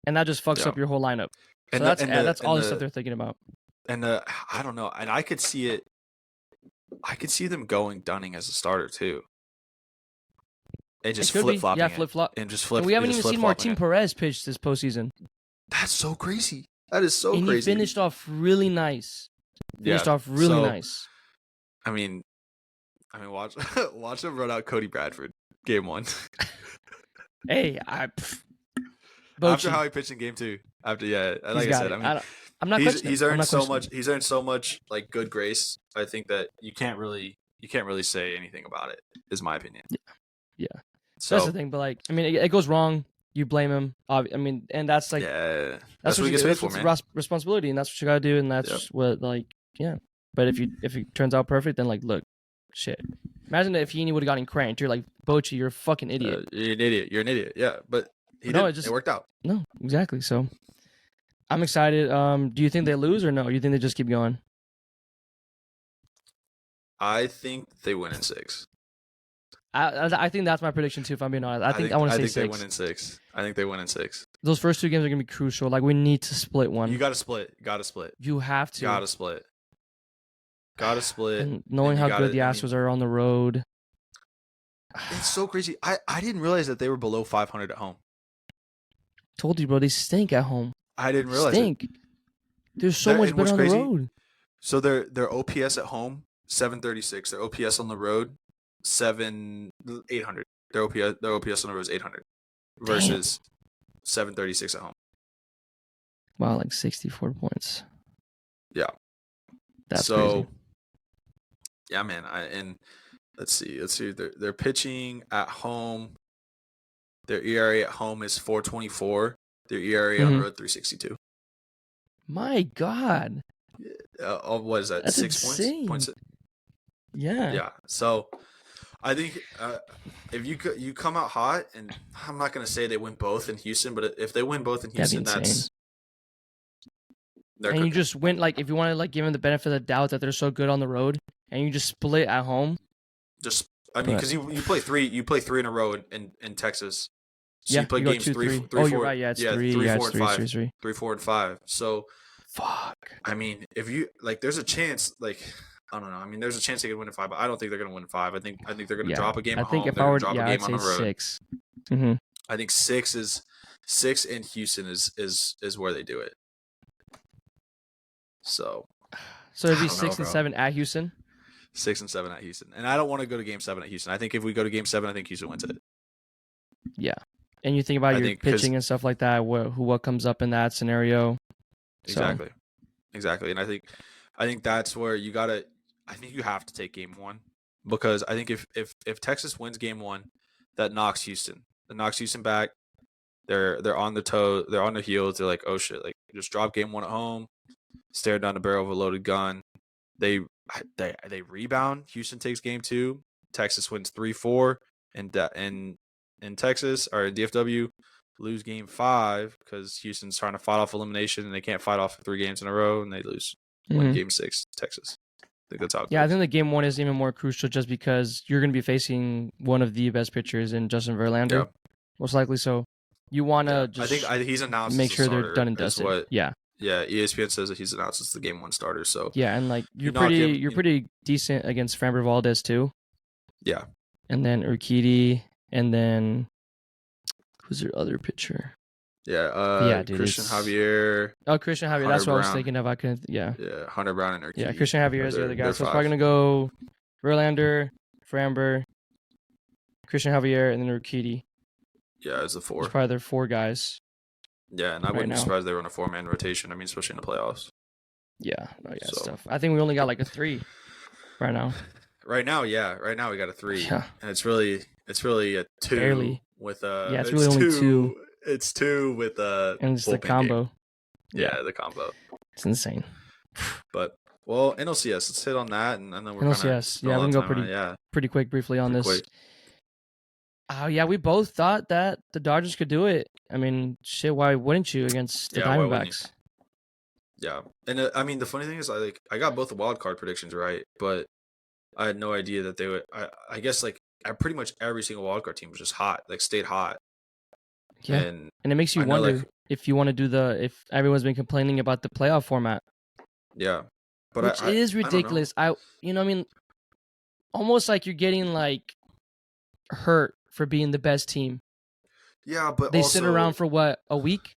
and that just fucks up your whole lineup. So that's all the stuff they're thinking about. And I don't know. And I could see it. I could see them going Dunning as a starter too. And just flip-flopping. Yeah, flip-flop. And just flip. And we haven't even seen Martin Perez pitch this postseason. That's so crazy. That is so crazy. And he finished off really nice. Nice. I mean, watch him run out Cody Bradford game 1. Hey, After Bochy. how he pitched in game 2. Like He's I got said, it. I mean, I'm not questioning. he's I'm earned not so questioning. much. He's earned so much like good grace. I think that you can't really say anything about it. Is my opinion. Yeah. So That's the thing. But like, I mean, it goes wrong. You blame him. I mean, and that's like yeah, that's what he gets paid for, man. Responsibility, and that's what you gotta do, and that's Yep. what like yeah. But if it turns out perfect, then like look, shit. Imagine if Heaney would have gotten cranked. You're like, Bochy, you're a fucking idiot. You're an idiot. You're an idiot. Yeah, but he No, did. It worked out. No, exactly. So I'm excited. Do you think they lose or no? Or you think they just keep going? I think they win in 6. I think that's my prediction too. If I'm being honest, I want to say 6. They win in 6. I think they win in 6. Those first 2 games are gonna be crucial. Like we need to split one. You got to split. You have to. Got to split. And knowing how good the Astros are on the road, it's so crazy. I didn't realize that they were below 500 at home. Told you, bro. They stink at home. I didn't realize it. They're so much better on the road. So their OPS at home 736. Their OPS on the road 800. Their OPS on the road is 800 versus 736 at home. Wow, like 64 points. Yeah. That's crazy. Yeah, man. Let's see. They're pitching at home. Their ERA at home is 4.24. Their ERA on the road 3.62. My God. What is that? That's 6 insane. points? Yeah. Yeah. So I think if you come out hot, and I'm not going to say they win both in Houston, but if they win both in Houston, that's and you just win, like, if you want to like give them the benefit of the doubt that they're so good on the road, and you just split at home. Because you play 3 in a row in Texas. So you play you games 3, 4. Oh, you're right. Yeah, it's 3, 4, and 5. 3. 3, 4, and 5. So, fuck. I mean, if you like, there's a chance. Like, I don't know. I mean, there's a chance they could win in 5, but I don't think they're going to win in 5. I think they're going to drop a game. I think if I were, I'd say 6. Mm-hmm. I think 6 in Houston is where they do it. So it'd be 6 and 7 at Houston. 6 and 7 at Houston, and I don't want to go to Game 7 at Houston. I think if we go to Game 7, I think Houston wins it. Yeah, and you think about your pitching and stuff like that. What comes up in that scenario? Exactly, and I think that's where you gotta. I think you have to take Game 1 because I think if Texas wins Game 1, that knocks Houston. That knocks Houston back. They're on their toe. They're on their heels. They're like, oh shit! Like just drop Game 1 at home. Stare down the barrel of a loaded gun. They rebound. Houston takes Game 2. Texas wins 3-4 in Texas or in DFW. Lose Game 5 because Houston's trying to fight off elimination and they can't fight off 3 games in a row and they lose. Win Game 6, Texas. I think that's how it goes. I think the Game 1 is even more crucial just because you're going to be facing one of the best pitchers in Justin Verlander, most likely. So you want to just I think he's announced make sure they're done and dusted. Yeah, ESPN says that he's announced as the Game 1 starter. So and like you're pretty decent against Framber Valdez too. Yeah, and then Urquidy, and then who's your other pitcher? Dude, Christian Javier. Oh, Christian Javier. Hunter that's what Brown. I was thinking of. I couldn't. Yeah, Hunter Brown and Urquidy. Yeah, Christian Javier is the other guy. So it's probably gonna go Verlander, Framber, Christian Javier, and then Urquidy. Yeah, it's the 4. It's probably their 4 guys. Yeah, and I wouldn't be surprised they were on a 4-man rotation. I mean, especially in the playoffs. Yeah, it's tough. I think we only got like a 3 right now. Right now we got a 3. Yeah. And it's really a 2 barely with a. Yeah, it's really only 2. It's 2 with a. And it's the combo. Game. Yeah, the combo. It's insane. But NLCS. Let's hit on that, and then we're NLCS. Yeah, we can go pretty quick briefly on this. Oh yeah, we both thought that the Dodgers could do it. I mean, shit, why wouldn't you against the Diamondbacks? Yeah, and I mean, the funny thing is, I got both the wild card predictions right, but I had no idea that they would. I guess like pretty much every single wild card team was just hot, like stayed hot. Yeah, and it makes you wonder if you want to do if everyone's been complaining about the playoff format. Yeah, but which is ridiculous. I mean, almost like you're getting like hurt for being the best team. Yeah, but they sit around for what, a week,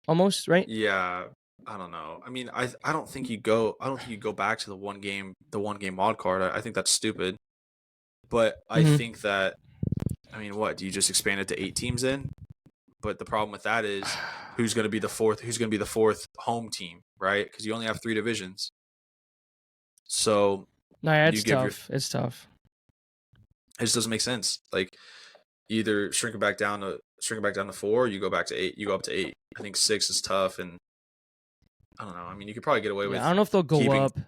almost, right? Yeah, I don't know. I mean, I don't think you go back to the one game wild card. I think that's stupid. But I think that, I mean, what do you just expand it to 8 teams in? But the problem with that is who's going to be the fourth? Who's going to be the fourth home team, right? Because you only have 3 divisions. So No, yeah, you give it's tough. It just doesn't make sense. Like either shrink it back down to 4, or you go back to 8. You go up to 8. I think 6 is tough, and I don't know. I mean, you could probably get away with. I don't know if they'll go up.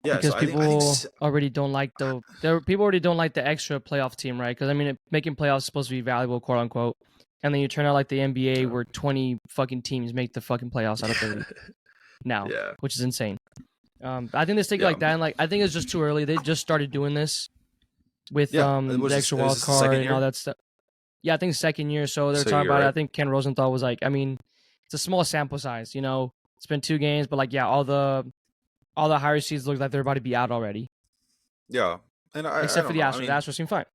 Yeah, because so people already don't like people already don't like the extra playoff team, right? Because I mean, making playoffs is supposed to be valuable, quote unquote, and then you turn out like the NBA where 20 fucking teams make the fucking playoffs out of 30 now, which is insane. I think they stick like that, and like I think it's just too early. They just started doing this with the extra wild card and all that stuff. Yeah, I think second year. So they're talking about it. I think Ken Rosenthal was like, I mean, it's a small sample size, you know. It's been 2 games, but like, yeah, all the higher seeds look like they're about to be out already. Yeah, and except for the Astros. I mean, the Astros seem fine.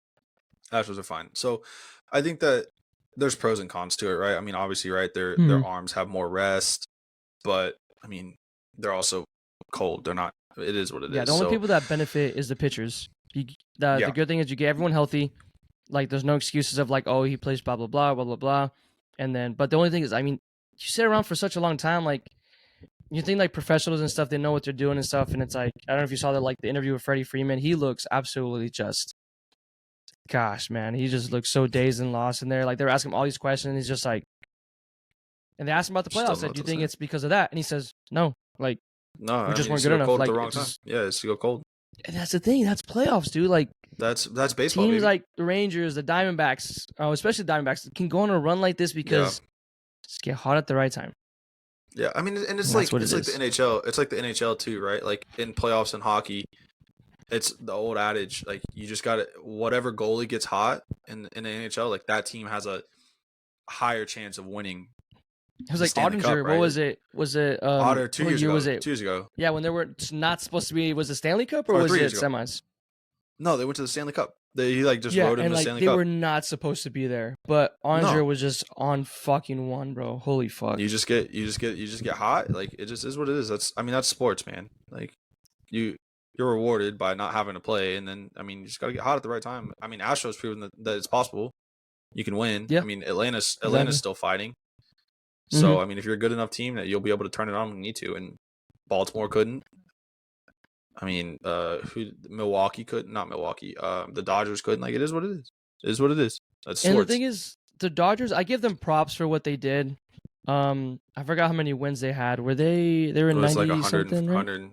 Astros are fine. So I think that there's pros and cons to it, right? I mean, obviously, right, their arms have more rest, but I mean, they're also cold. They're not. It is what it is. Yeah, the only people that benefit is the pitchers. The good thing is you get everyone healthy. Like, there's no excuses of like, oh, he plays blah blah blah blah blah blah, and then. But the only thing is, I mean, you sit around for such a long time, like. You think like professionals and stuff, they know what they're doing and stuff, and it's like, I don't know if you saw that, like the interview with Freddie Freeman. He looks absolutely just, gosh, man, he just looks so dazed and lost in there. Like they were asking him all these questions, and he's just like, and they asked him about the playoffs. Said, do you think it's because of that? And he says, no, like, no, we just weren't good enough. Like, it's to go cold. And that's the thing. That's playoffs, dude. Like, that's baseball. Teams baby. like the Rangers, the Diamondbacks, especially the Diamondbacks, can go on a run like this because just get hot at the right time. Yeah, I mean, and it's like the NHL. It's like the NHL too, right? Like in playoffs in hockey, it's the old adage, like you just got to whatever goalie gets hot in the NHL, like that team has a higher chance of winning. It was like Ottinger. Right? What was it? Was it Otter 2 years ago? Was it 2 years ago? Yeah, when they were not supposed to be. Was it Stanley Cup or was it semis? No, they went to the Stanley Cup. He like just rode in the Stanley Cup. They were not supposed to be there, but Ottinger was just on fucking one, bro. Holy fuck! You just get hot. Like it just is what it is. That's sports, man. Like you're rewarded by not having to play, and then I mean you just gotta get hot at the right time. I mean Astros proven that it's possible. You can win. Yeah. I mean Atlanta's still fighting. So I mean if you're a good enough team that you'll be able to turn it on when you need to, and Baltimore couldn't. I mean, Milwaukee couldn't, not Milwaukee. The Dodgers couldn't. Like, it is what it is. It is what it is. That's sports. And the thing is, the Dodgers, I give them props for what they did. I forgot how many wins they had. Were they were 90 like 100, something, right? 100.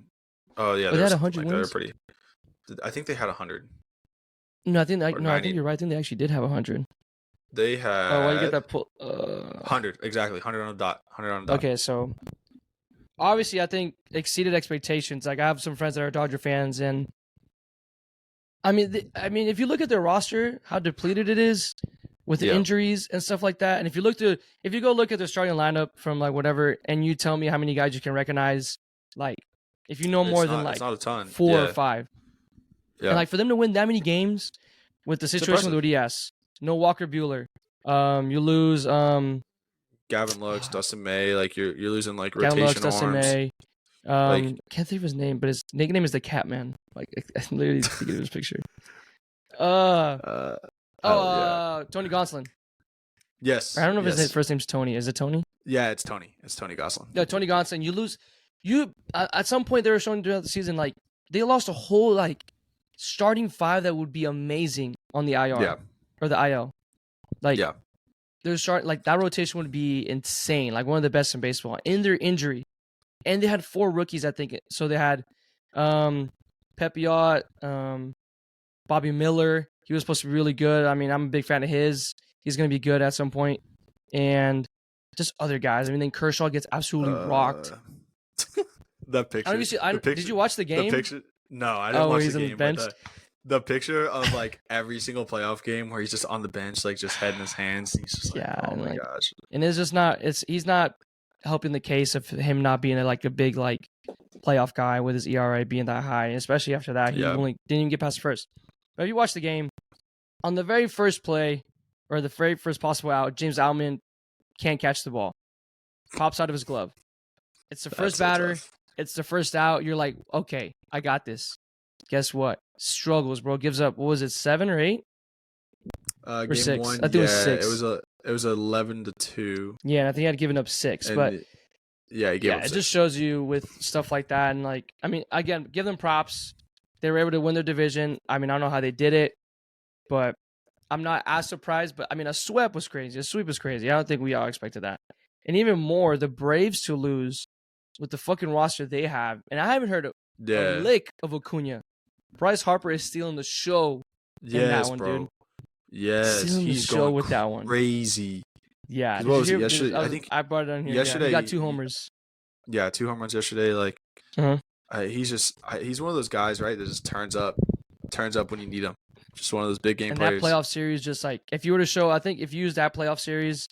Oh yeah, they had 100 wins. They were pretty. I think they had 100. No, I think you're right. I think they actually did have 100. They had. Oh, why you get that? 100 exactly. 100 on the dot. 100 on the dot. Okay, so. Obviously, I think exceeded expectations. Like I have some friends that are Dodger fans, and I mean, if you look at their roster, how depleted it is with the injuries and stuff like that, and if you go look at their starting lineup from like whatever, and you tell me how many guys you can recognize, like if you know more than like not a ton. 4 or 5, and like for them to win that many games with the situation with ODS, no Walker Buehler, you lose Gavin Lux, Dustin May, like you're losing like Gavin rotation Lux, Dustin arms. May. Can't think of his name, but his nickname is the Catman. Like I literally thinking of his picture. Tony Gonsolin. Yes. I don't know if his first name's Tony. Is it Tony? Yeah, it's Tony. It's Tony Gonsolin. Yeah, Tony Gonsolin. You at some point they were showing throughout the season like they lost a whole like starting 5 that would be amazing on the IR or the IL. Like they're starting like that rotation would be insane, like one of the best in baseball. In their injury, and they had 4 rookies, I think. So they had Pepiot, Bobby Miller. He was supposed to be really good. I mean, I'm a big fan of his. He's going to be good at some point, and just other guys. I mean, then Kershaw gets absolutely rocked. That picture. Did you watch the game? The picture. No, I didn't watch the game. Bench. The picture of like every single playoff game where he's just on the bench, like just head in his hands. And he's just like, oh my gosh. And it's just not. He's not helping the case of him not being a big like playoff guy with his ERA being that high, especially after that he only didn't even get past the first. But if you watch the game, on the very first play or the very first possible out, James Outman can't catch the ball, pops out of his glove. It's the first batter. It's the first out. You're like, okay, I got this. Guess what? Struggles, bro. Gives up. What was it? 7 or 8? Or 6? One, I think it was 6. It was 11-2. Yeah, and I think he had given up 6. And But he gave up it 6. just shows you with stuff like that. And, like, I mean, again, give them props. They were able to win their division. I mean, I don't know how they did it, but I'm not as surprised. But, I mean, a sweep was crazy. A sweep was crazy. I don't think we all expected that. And even more, the Braves to lose with the fucking roster they have. And I haven't heard a lick of Acuna. Bryce Harper is stealing the show in that one, bro. dude. Yes, Stealing he's the show going with that one. crazy. Yeah. What was Did it you hear- yesterday? I think I brought it on here. yesterday He got 2 homers. Yeah, 2 home runs yesterday. Like, Uh-huh. He's one of those guys, right? That just turns up when you need him. Just one of those big game And players. that playoff series, just like if you were to show, I think if you use that playoff series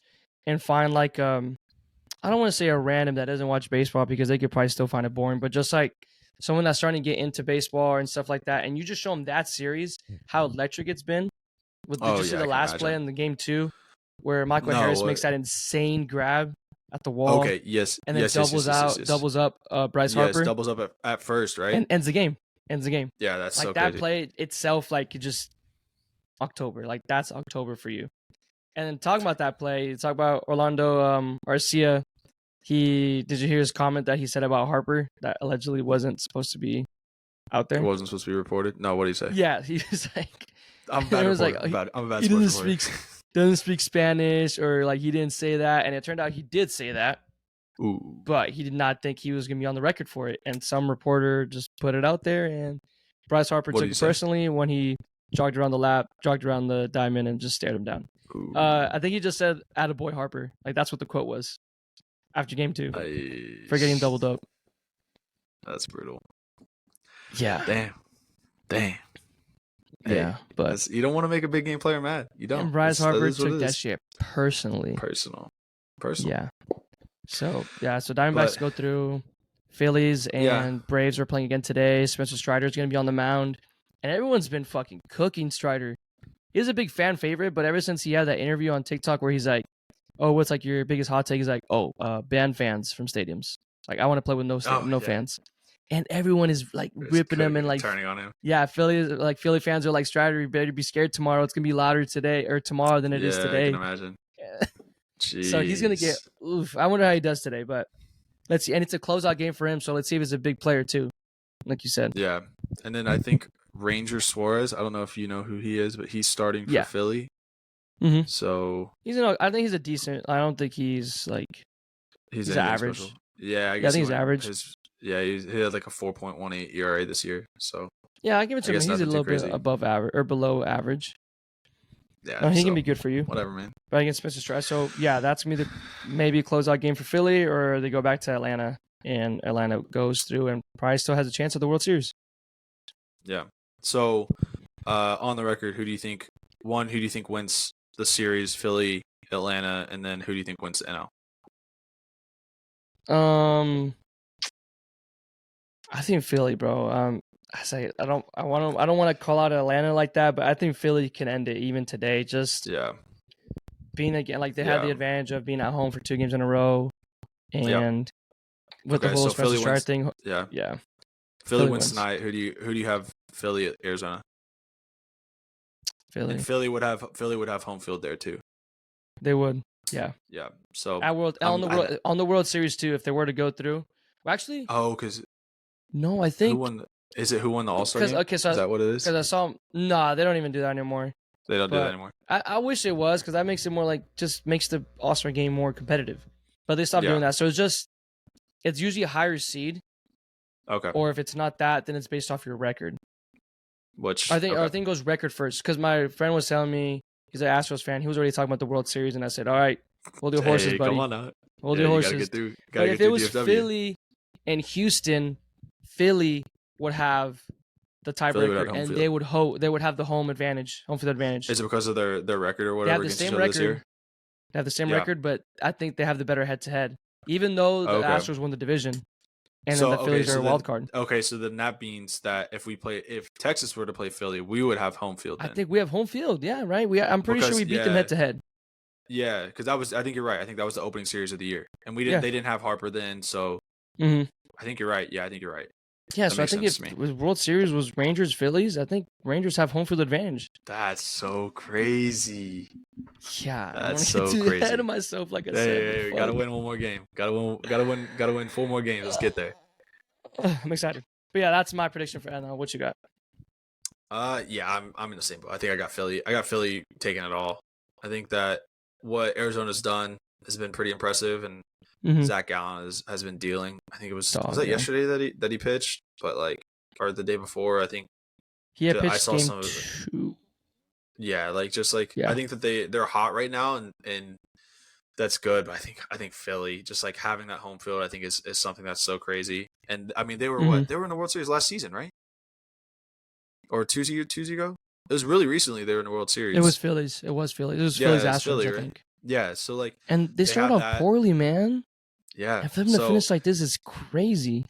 and find like I don't want to say a random that doesn't watch baseball because they could probably still find it boring, but just like someone that's starting to get into baseball and stuff like that, and you just show them that series, how electric it's been. Did you see the last play in the game 2 where Michael Harris makes that insane grab at the wall? Okay, yes. And then doubles up Bryce Harper. Yes, doubles up at first, right? And ends the game. Yeah, that's like so that crazy. play itself, like just October. Like that's October for you. And then talking about that play, talk about Orlando Arcia. Did you hear his comment that he said about Harper that allegedly wasn't supposed to be out there? It wasn't supposed to be reported. No, what did he say? Yeah, he was like, I'm bad. I'm a bad. He doesn't speak Spanish, or like he didn't say that, and it turned out he did say that. Ooh. But he did not think he was going to be on the record for it, and some reporter just put it out there, and Bryce Harper took it personally when he jogged around the diamond, and just stared him down. Ooh. I think he just said, "Attaboy Harper." Like that's what the quote was after game 2 for getting doubled up. That's brutal. Yeah. Damn. Yeah, but you don't want to make a big game player mad. You don't. And Bryce Harper took that shit personally. Personal. Yeah. So Diamondbacks go through. Phillies and Braves are playing again today. Spencer Strider's going to be on the mound. And everyone's been fucking cooking Strider. He's a big fan favorite, but ever since he had that interview on TikTok where he's like, oh, what's like your biggest hot take? He's like, ban fans from stadiums. Like, I want to play with no fans. And everyone is like ripping him and like turning on him. Yeah, Philly fans are like, Strider, you better be scared tomorrow. It's going to be louder today or tomorrow than it is today. I can imagine. So he's going to get, I wonder how he does today, but let's see. And it's a closeout game for him, so let's see if he's a big player too, like you said. Yeah. And then I think Ranger Suarez, I don't know if you know who he is, but he's starting for Philly. Mm-hmm. So I think he's a decent. I don't think he's like he's average. Special. Yeah, I think he's average. He had like a 4.18 ERA this year. So yeah, I give it to him. He's a little bit above average or below average. Yeah, he can be good for you. Whatever, man. But against Spencer Strider, so yeah, that's gonna be maybe a closeout game for Philly, or they go back to Atlanta and Atlanta goes through and probably still has a chance at the World Series. Yeah. So, on the record, who do you think wins the series? Philly, Atlanta, and then who do you think wins the NL? I think Philly, bro. I don't want to call out Atlanta like that, but I think Philly can end it even today. Just being again, like they had the advantage of being at home for 2 games in a row, and with the whole Spencer Strider thing, yeah. Philly wins tonight. Who do you have? Philly at Arizona. Philly. And Philly would have home field there too. They would, yeah. So on the World Series too, if they were to go through. Well, actually, because no, I think who won the All-Star game? Okay, so is that what it is? Because I saw they don't even do that anymore. They don't do that anymore. I wish it was, because that makes it more like just makes the All-Star game more competitive. But they stopped doing that, so it's usually a higher seed. Okay. Or if it's not that, then it's based off your record. Which I think it goes record first, because my friend was telling me he's an Astros fan. He was already talking about the World Series, and I said, "All right, we'll do horses, buddy. Come on out. We'll do horses." But if it was Philly and Houston, Philly would have the tiebreaker, and they would have the home field advantage. Is it because of their record or whatever? They have the same record. They have the same record, but I think they have the better head-to-head. Even though the Astros won the division. And then the Phillies are a wild card. Okay, so then that means that if Texas were to play Philly, we would have home field. Then. I think we have home field. Yeah, right. I'm pretty sure we beat them head to head. Yeah, because I think you're right. I think that was the opening series of the year, and they didn't have Harper then. So I think you're right. Yeah, I think you're right. Yeah, That so I makes think sense if to me. the World Series was Rangers Phillies, I think Rangers have home field advantage. That's so crazy. Yeah, I don't That's want to get so too ahead crazy. of myself, like I said. But Hey, gotta fuck. win one more game. Gotta win 4 more games. Let's get there. I'm excited. But yeah, that's my prediction for NL. What you got? Yeah, I'm in the same boat. I think I got Philly. I got Philly taking it all. I think that what Arizona's done has been pretty impressive, and Mm-hmm. Zach Gallen has been dealing. I think it was Dog, that yeah. yesterday that he pitched, but like or the day before. I think He had I pitched saw game some of it. 2. Yeah, like just like Yeah. I think that they're hot right now, and that's good. But I think Philly just like having that home field, I think is something that's so crazy. And I mean, they were Mhm. They were in the World Series last season, right? Or two years ago? It was really recently they were in the World Series. It was Phillies. It was Phillies. It was Yeah, Phillies it's Astros, Philly, I right? think. Yeah, so like And they started have off that. poorly, man. Yeah, And for them to finish like this is crazy.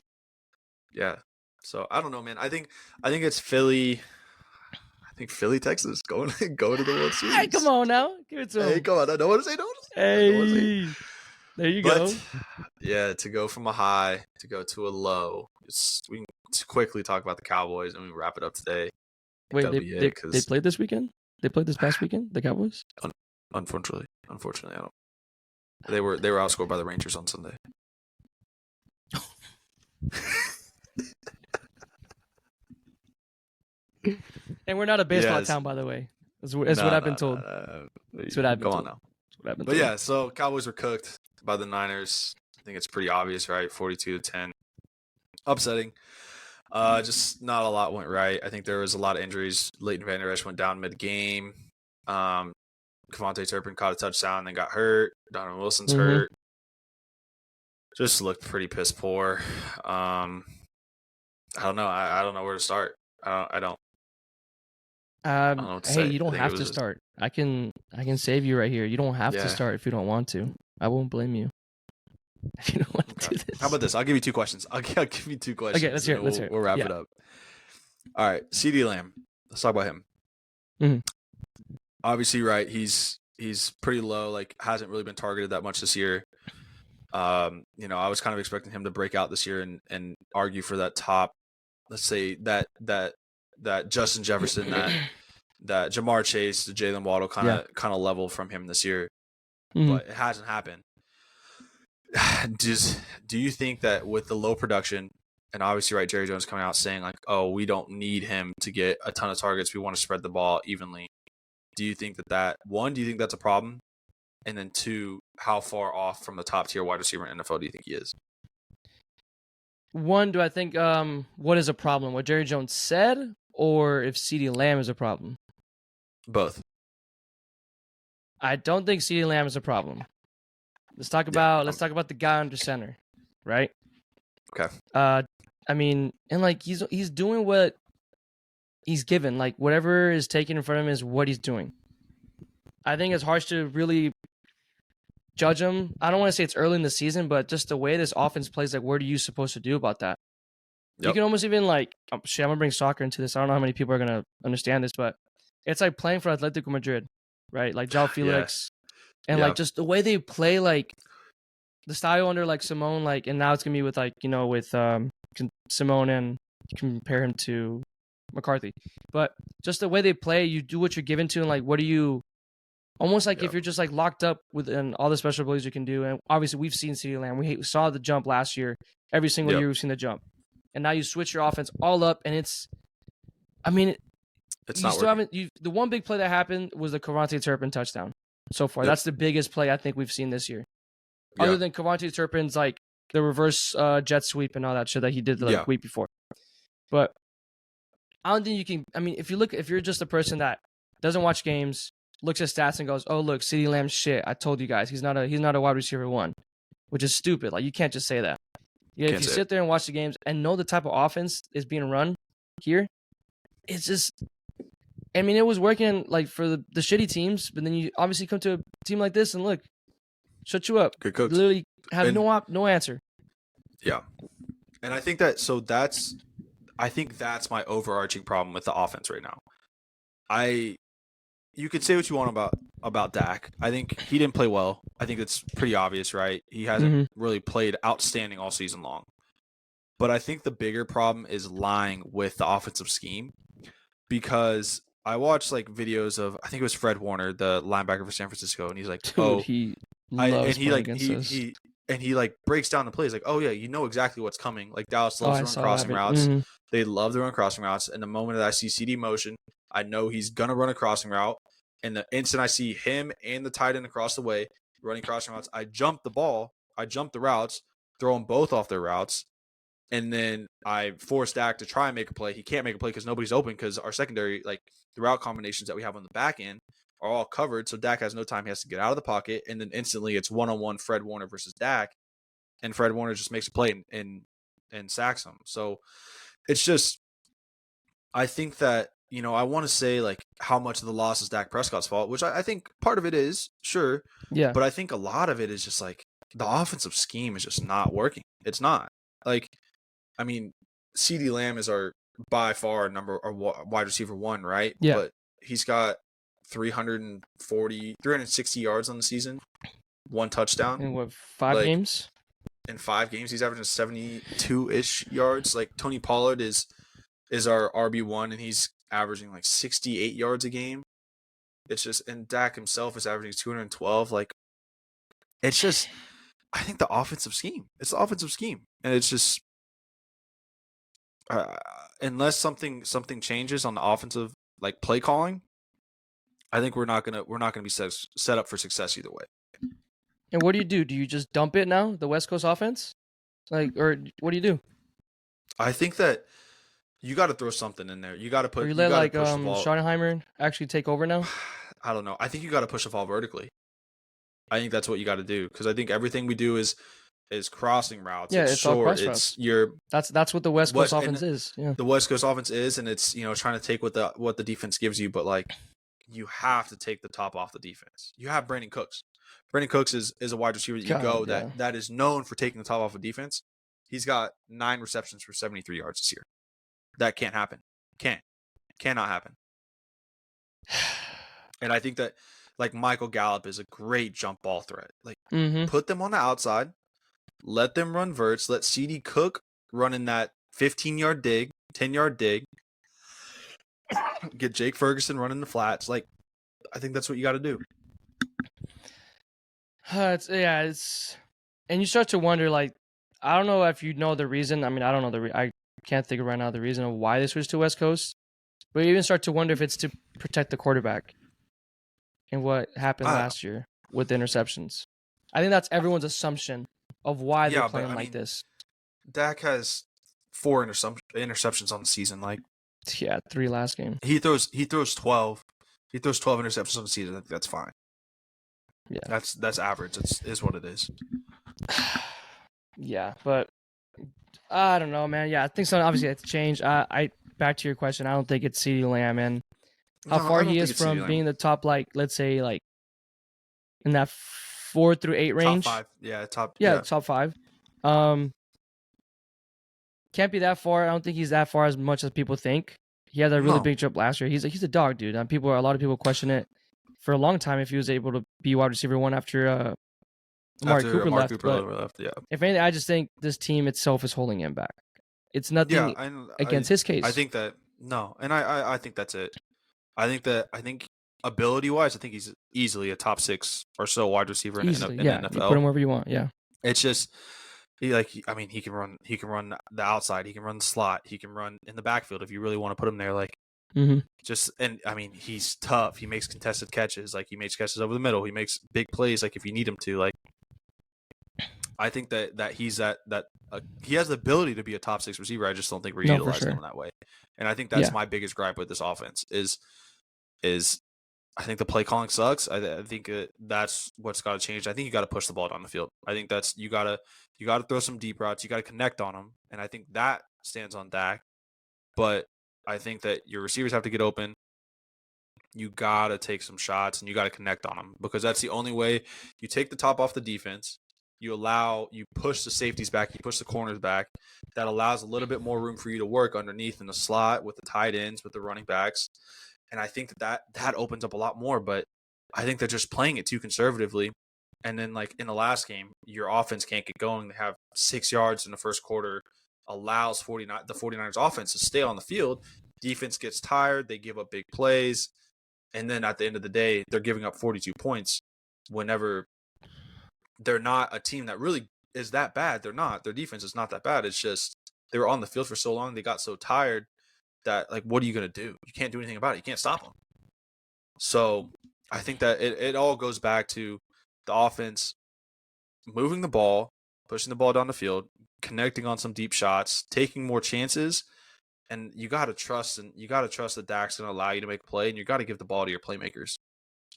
yeah. So I don't know, man. I think it's Philly. I think Philly, Texas, go to the World Series. Hey, come on now. Give it to Hey, him. come on. I don't want to say no. I don't wanna say. Hey. There you go. But yeah, to go from a high to go to a low. We can quickly talk about the Cowboys and we wrap it up today. Wait, That'll be it, they played this weekend? They played this past weekend, the Cowboys? Unfortunately, I don't. They were outscored by the Rangers on Sunday. And we're not a baseball town, by the way. That's what I've been told. That's what I've been told. Come on now. That's what I've been But told. yeah, so Cowboys were cooked by the Niners. I think it's pretty obvious, right? 42-10. Upsetting. Just not a lot went right. I think there was a lot of injuries. Leighton Vander Esch went down mid-game. Devontae Turpin caught a touchdown and then got hurt. Donovan Wilson's hurt. Just looked pretty piss poor. I don't know. I don't know where to start. I don't know what to Hey, say. you don't have to start. I can save you right here. You don't have to start if you don't want to. I won't blame you if you don't want to do this. How about this? I'll give you 2 questions. I'll give you 2 questions. Okay, let's hear it. We'll wrap it up. All right, CeeDee Lamb. Let's talk about him. Mm-hmm. Obviously, right? He's pretty low. Like hasn't really been targeted that much this year. I was kind of expecting him to break out this year and argue for that top. Let's say that Justin Jefferson, that Jamar Chase, the Jalen Waddle kind of level from him this year, but it hasn't happened. Do you think that with the low production, and obviously, right, Jerry Jones coming out saying like, "Oh, we don't need him to get a ton of targets. We want to spread the ball evenly." Do you think that one? Do you think that's a problem? And then 2, how far off from the top tier wide receiver in NFL do you think he is? One, do I think what is a problem? What Jerry Jones said, or if CeeDee Lamb is a problem? Both. I don't think CeeDee Lamb is a problem. Let's talk about the guy under center, right? Okay. I mean, and like he's doing what he's given. Like whatever is taken in front of him is what he's doing. I think it's harsh to really judge him. I don't want to say it's early in the season, but just the way this offense plays, like what are you supposed to do about that? Yep. You can almost even like, I'm gonna bring soccer into this. I don't know how many people are gonna understand this, but it's like playing for Atletico Madrid, right? Like João Felix, and like just the way they play, like the style under like Simone, like, and now it's gonna be with like with Simone, and compare him to McCarthy, but just the way they play, you do what you're given to, and like what do you? Almost like if you're just like locked up within all the special abilities you can do. And obviously we've seen CeeDee Lamb. We saw the jump last year. Every single year we've seen the jump. And now you switch your offense all up, and it's not still working. The one big play that happened was the Devontae Turpin touchdown so far. That's the biggest play I think we've seen this year. Other than Devontae Turpin's like the reverse jet sweep and all that shit that he did the week before. But I don't think you can. I mean, if you're just a person that doesn't watch games, looks at stats and goes, "Oh, look, CeeDee Lamb's shit. I told you guys, he's not a wide receiver 1," which is stupid. Like you can't just say that. Yeah, if you sit there and watch the games and know the type of offense is being run here, it's just. I mean, it was working like for the shitty teams, but then you obviously come to a team like this and look, shut you up. Good coach. Literally have no answer. Yeah, and I think that's my overarching problem with the offense right now. You could say what you want about Dak. I think he didn't play well. I think it's pretty obvious, right? He hasn't really played outstanding all season long. But I think the bigger problem is lying with the offensive scheme, because I watched like videos of, I think it was Fred Warner, the linebacker for San Francisco, and he's like, Dude, he loves he playing like against us. he like breaks down the plays like, oh yeah, you know exactly what's coming. Like Dallas Oh, loves I to run saw crossing that. routes. Mm-hmm. They love to run crossing routes. And the moment that I see CD motion, I know he's gonna run a crossing route. And the instant I see him and the tight end across the way running crossing routes, I jump the ball, I jump the routes, throw them both off their routes, and then I force Dak to try and make a play. He can't make a play because nobody's open, because our secondary, like the route combinations that we have on the back end, are all covered. So Dak has no time. He has to get out of the pocket, and then instantly it's one-on-one Fred Warner versus Dak, and Fred Warner just makes a play and sacks him. So it's just, I think that, I want to say like how much of the loss is Dak Prescott's fault, which I think part of it is, sure. Yeah. But I think a lot of it is just like the offensive scheme is just not working. It's not. Like, I mean, CeeDee Lamb is our by far wide receiver one, right? Yeah. But he's got 360 yards on the season, 1 touchdown. In what, 5 games? In 5 games, he's averaging 72-ish yards. Like Tony Pollard is our RB1, and he's averaging like 68 yards a game. It's just, and Dak himself is averaging 212. Like, it's just, I think the offensive scheme. It's the offensive scheme, and it's just, unless something changes on the offensive like play calling, I think we're not gonna be set up for success either way. And what do? Do you just dump it now, the West Coast offense? Like, or what do you do? I think that you got to throw something in there. You got to put. Or you let push the ball. Schottenheimer actually take over now? I don't know. I think you got to push the ball vertically. I think that's what you got to do, because I think everything we do is crossing routes. Yeah, it's short. All cross routes. That's what the West Coast offense is. Yeah, the West Coast offense is, and it's trying to take what the defense gives you, but like you have to take the top off the defense. You have Brandon Cooks. Brandon Cooks is a wide receiver that is known for taking the top off of defense. He's got 9 receptions for 73 yards this year. That can't happen. Cannot happen. And I think that like Michael Gallup is a great jump ball threat. Like put them on the outside, let them run verts, let CD Cook run in that 15-yard dig, 10-yard dig, get Jake Ferguson running the flats. Like, I think that's what you got to do. And you start to wonder, like, I don't know if you know the reason. I mean, I don't know I can't think of right now the reason of why they switched to West Coast, but you even start to wonder if it's to protect the quarterback and what happened last year with the interceptions. I think that's everyone's assumption of why they're playing like this. Dak has 4 interceptions on the season. Like, 3 last game. He throws 12. He throws 12 interceptions on the season. I think that's fine. Yeah, that's average. Is what it is. Yeah, but I don't know, man. Yeah, I think so. Obviously, it's changed. I back to your question. I don't think it's CeeDee Lamb and how far he is from being the top, like, let's say, like in that 4 through 8 range. Top 5. Yeah, top 5. Can't be that far. I don't think he's that far as much as people think. He had a really big jump last year. He's a dog, dude. And a lot of people question it for a long time if he was able to be wide receiver 1 after Amari Cooper left. Yeah. If anything, I just think this team itself is holding him back. It's nothing against his case. I think that and I think that's it. I think ability wise, I think he's easily a top 6 or so wide receiver in the NFL. You put him wherever you want. Yeah. It's just he can run the outside, he can run the slot, he can run in the backfield if you really want to put him there. Like, he's tough. He makes contested catches. Like, he makes catches over the middle. He makes big plays. Like, if you need him to. Like, I think that he's he has the ability to be a top 6 receiver. I just don't think we're utilizing him that way. And I think that's my biggest gripe with this offense is I think the play calling sucks. I think that's what's got to change. I think you got to push the ball down the field. I think that's you got to throw some deep routes. You got to connect on them, and I think that stands on Dak. But I think that your receivers have to get open. You got to take some shots, and you got to connect on them, because that's the only way you take the top off the defense. You push the safeties back, you push the corners back. That allows a little bit more room for you to work underneath in the slot with the tight ends, with the running backs. And I think that opens up a lot more, but I think they're just playing it too conservatively. And then, like, in the last game, your offense can't get going. They have 6 yards in the first quarter allows the 49ers offense to stay on the field. Defense gets tired. They give up big plays. And then at the end of the day, they're giving up 42 points whenever they're not a team that really is that bad. They're not. Their defense is not that bad. It's just they were on the field for so long. They got so tired that, like, what are you going to do? You can't do anything about it. You can't stop them. So I think that it all goes back to the offense moving the ball, pushing the ball down the field, connecting on some deep shots, taking more chances. And you got to trust that Dak's going to allow you to make a play, and you got to give the ball to your playmakers.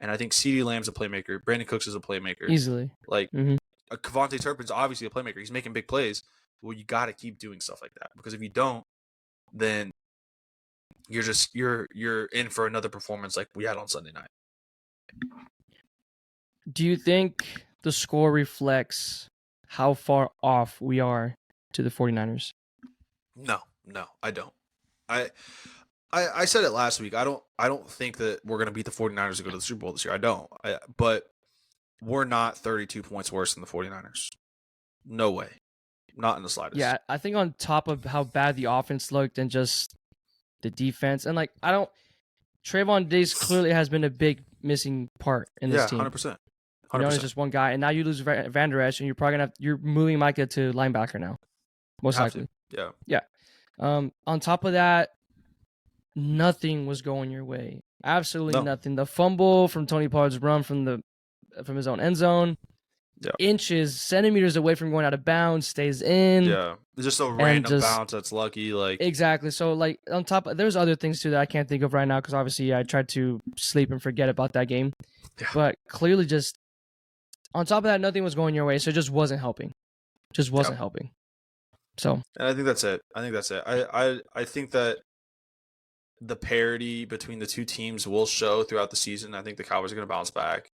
And I think CeeDee Lamb's a playmaker. Brandon Cooks is a playmaker. Easily. Like, Kevontae Turpin's obviously a playmaker. He's making big plays. Well, you got to keep doing stuff like that, because if you don't, then you're in for another performance like we had on Sunday night. Do you think the score reflects how far off we are to the 49ers? No, I don't. I said it last week. I don't think that we're going to beat the 49ers to go to the Super Bowl this year. I don't. But we're not 32 points worse than the 49ers. No way. Not in the slightest. Yeah, I think on top of how bad the offense looked and just the defense, and Trayvon Diggs clearly has been a big missing part in this team. 100%. You know, it's just one guy, and now you lose Van Der Esch, and you're probably you're moving Micah to linebacker now, most likely. Yeah. On top of that, nothing was going your way. Absolutely nothing. The fumble from Tony Pollard's run from his own end zone, inches, centimeters away from going out of bounds, stays in. Yeah, just a random bounce that's lucky. Like, exactly. So, like, on top, there's other things too that I can't think of right now because obviously I tried to sleep and forget about that game. Yeah. But clearly, just on top of that, nothing was going your way, so it just wasn't helping. Helping. So, and I think that's it. I think that the parity between the two teams will show throughout the season. I think the Cowboys are going to bounce back.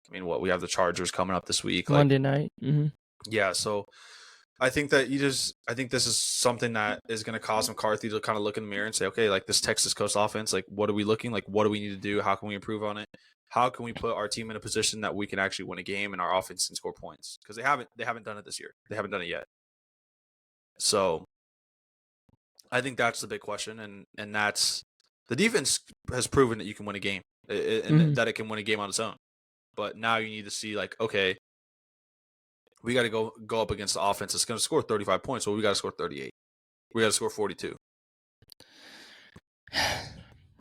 I mean, we have the Chargers coming up this week, Monday night. Mm-hmm. Yeah, so I think that I think this is something that is going to cause McCarthy to kind of look in the mirror and say, okay, like, this Texas Coast offense, like, what are we looking like? What do we need to do? How can we improve on it? How can we put our team in a position that we can actually win a game and our offense can score points? Because they haven't done it this year. They haven't done it yet. So I think that's the big question, and that's the defense has proven that you can win a game and that it can win a game on its own. But now you need to see, like, okay, we got to go up against the offense that's going to score 35 points. Well, we got to score 38. We got to score 42.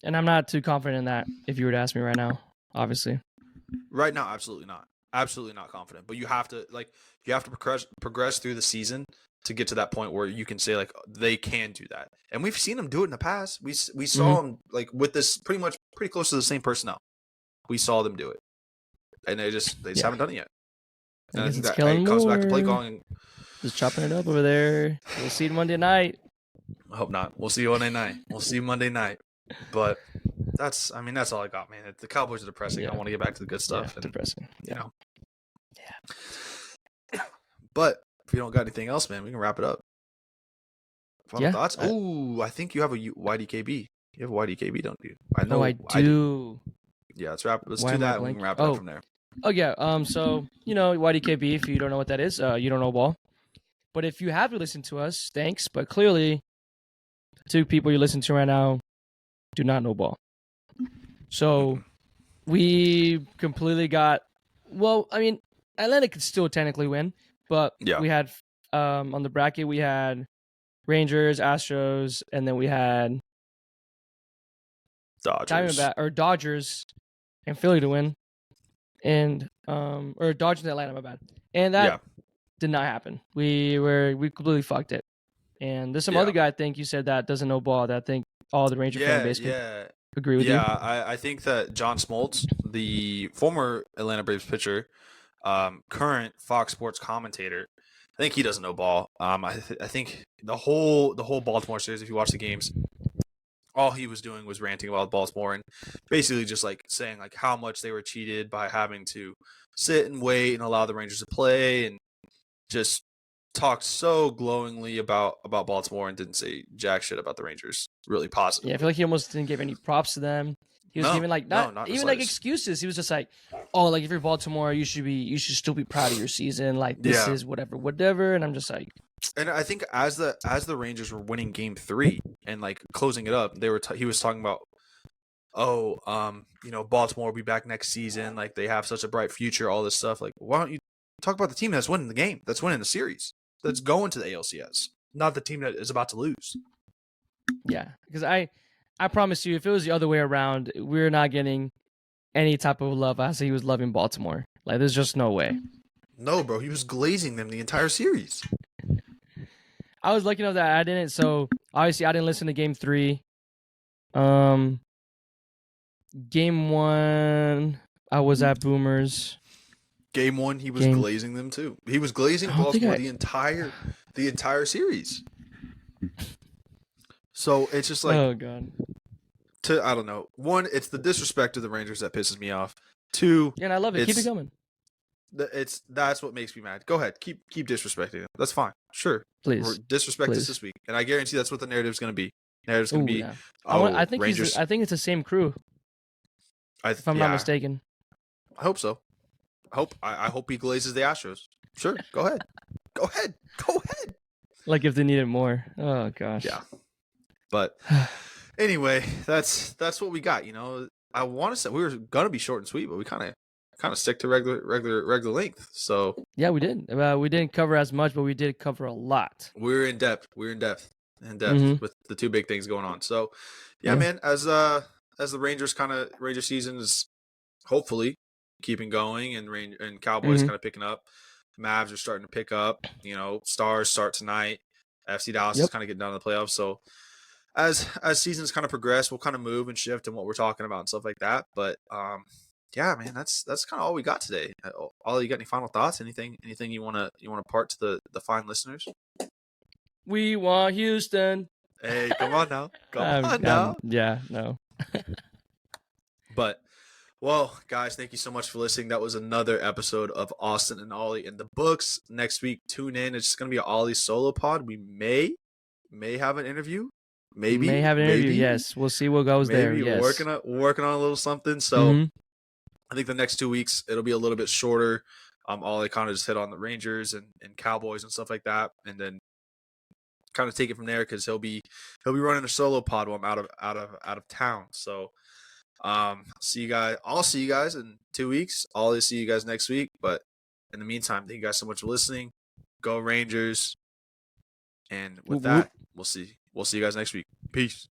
And I'm not too confident in that, if you were to ask me right now, obviously. Right now, absolutely not. Absolutely not confident. But you have to progress through the season to get to that point where you can say, like, they can do that. And we've seen them do it in the past. We saw them, like, with this pretty close to the same personnel. We saw them do it. And they just haven't done it yet. And I think that comes back to play calling. Just chopping it up over there. We'll see you Monday night. I hope not. We'll see you Monday night. But that's all I got, man. The Cowboys are depressing. Yeah. I want to get back to the good stuff. Yeah, depressing. You know. Yeah. But if you don't got anything else, man, we can wrap it up. Final thoughts? I think you have a YDKB. You have a YDKB, don't you? I know. I do. Yeah, let's do that, and we can wrap it up from there. Oh, yeah. So, YDKB, if you don't know what that is, you don't know ball. But if you have to listen to us, thanks. But clearly, the two people you listen to right now do not know ball. So, we completely got... Well, I mean, Atlanta could still technically win. But we had, on the bracket, we had Rangers, Astros, and then we had... Dodgers and Philly to win. And or Dodgers and Atlanta, my bad. And that did not happen. We completely fucked it. And there's some other guy, I think you said, that doesn't know ball, that I think all the Ranger fan base can agree with you. Yeah, I think that John Smoltz, the former Atlanta Braves pitcher, current Fox Sports commentator, I think he doesn't know ball. I think the whole Baltimore series, if you watch the games, all he was doing was ranting about Baltimore and basically just, like, saying, like, how much they were cheated by having to sit and wait and allow the Rangers to play, and just talked so glowingly about Baltimore and didn't say jack shit about the Rangers. Really positive. Yeah, I feel like he almost didn't give any props to them. He was giving, like, not even like excuses. He was just like, oh, like, if you're Baltimore, you should still be proud of your season. Like, this is whatever. And I'm just like, And I think as the Rangers were winning Game 3 and like closing it up, he was talking about, Baltimore will be back next season. Like they have such a bright future, all this stuff. Like, why don't you talk about the team that's winning the game, that's winning the series, that's going to the ALCS, not the team that is about to lose. Yeah, because I promise you, if it was the other way around, we're not getting any type of love as he was loving Baltimore. Like, there's just no way. No, bro, he was glazing them the entire series. I was lucky enough that I didn't. So obviously, I didn't listen to Game 3. Game 1, I was at Boomers. Game 1, he was glazing them too. He was glazing Baltimore the entire series. So it's just like, oh god. I don't know. One, it's the disrespect of the Rangers that pisses me off. Two, yeah, and I love it. Keep it coming. That's what makes me mad. Go ahead, keep disrespecting them. That's fine. Sure, please disrespect us this week, and I guarantee that's what the narrative's going to be. Narrative's going to be. Yeah. I think Rangers. I think it's the same crew. If I'm not mistaken. I hope so. I hope he glazes the Astros. Sure, go ahead. Go ahead. Like if they needed more. Oh gosh. Yeah. But anyway, that's what we got. I want to say we were gonna be short and sweet, but we kind of stick to regular length. So yeah, we did. We didn't cover as much, but we did cover a lot. We're in depth. With the two big things going on. So yeah. Man. As the Ranger season is hopefully keeping going, and Cowboys kind of picking up. Mavs are starting to pick up. Stars start tonight. FC Dallas is kind of getting down to the playoffs. So as seasons kind of progress, we'll kind of move and shift in what we're talking about and stuff like that. But yeah, man, that's kind of all we got today. Ollie, you got any final thoughts? Anything you want to part to the fine listeners? We want Houston. Hey, come on now. Come on now. Yeah, no. But, well, guys, thank you so much for listening. That was another episode of Austin and Ollie in the books. Next week, tune in. It's just going to be an Ollie solo pod. We may have an interview. Maybe. May have an interview, yes. We'll see what goes there. Yes. Working on a little something. So I think the next 2 weeks, it'll be a little bit shorter. Ollie kind of just hit on the Rangers and Cowboys and stuff like that. And then kind of take it from there because he'll be running a solo pod while I'm out of town. So I'll see you guys in 2 weeks. I'll see you guys next week. But in the meantime, thank you guys so much for listening. Go Rangers. And with that, we'll see you guys next week. Peace.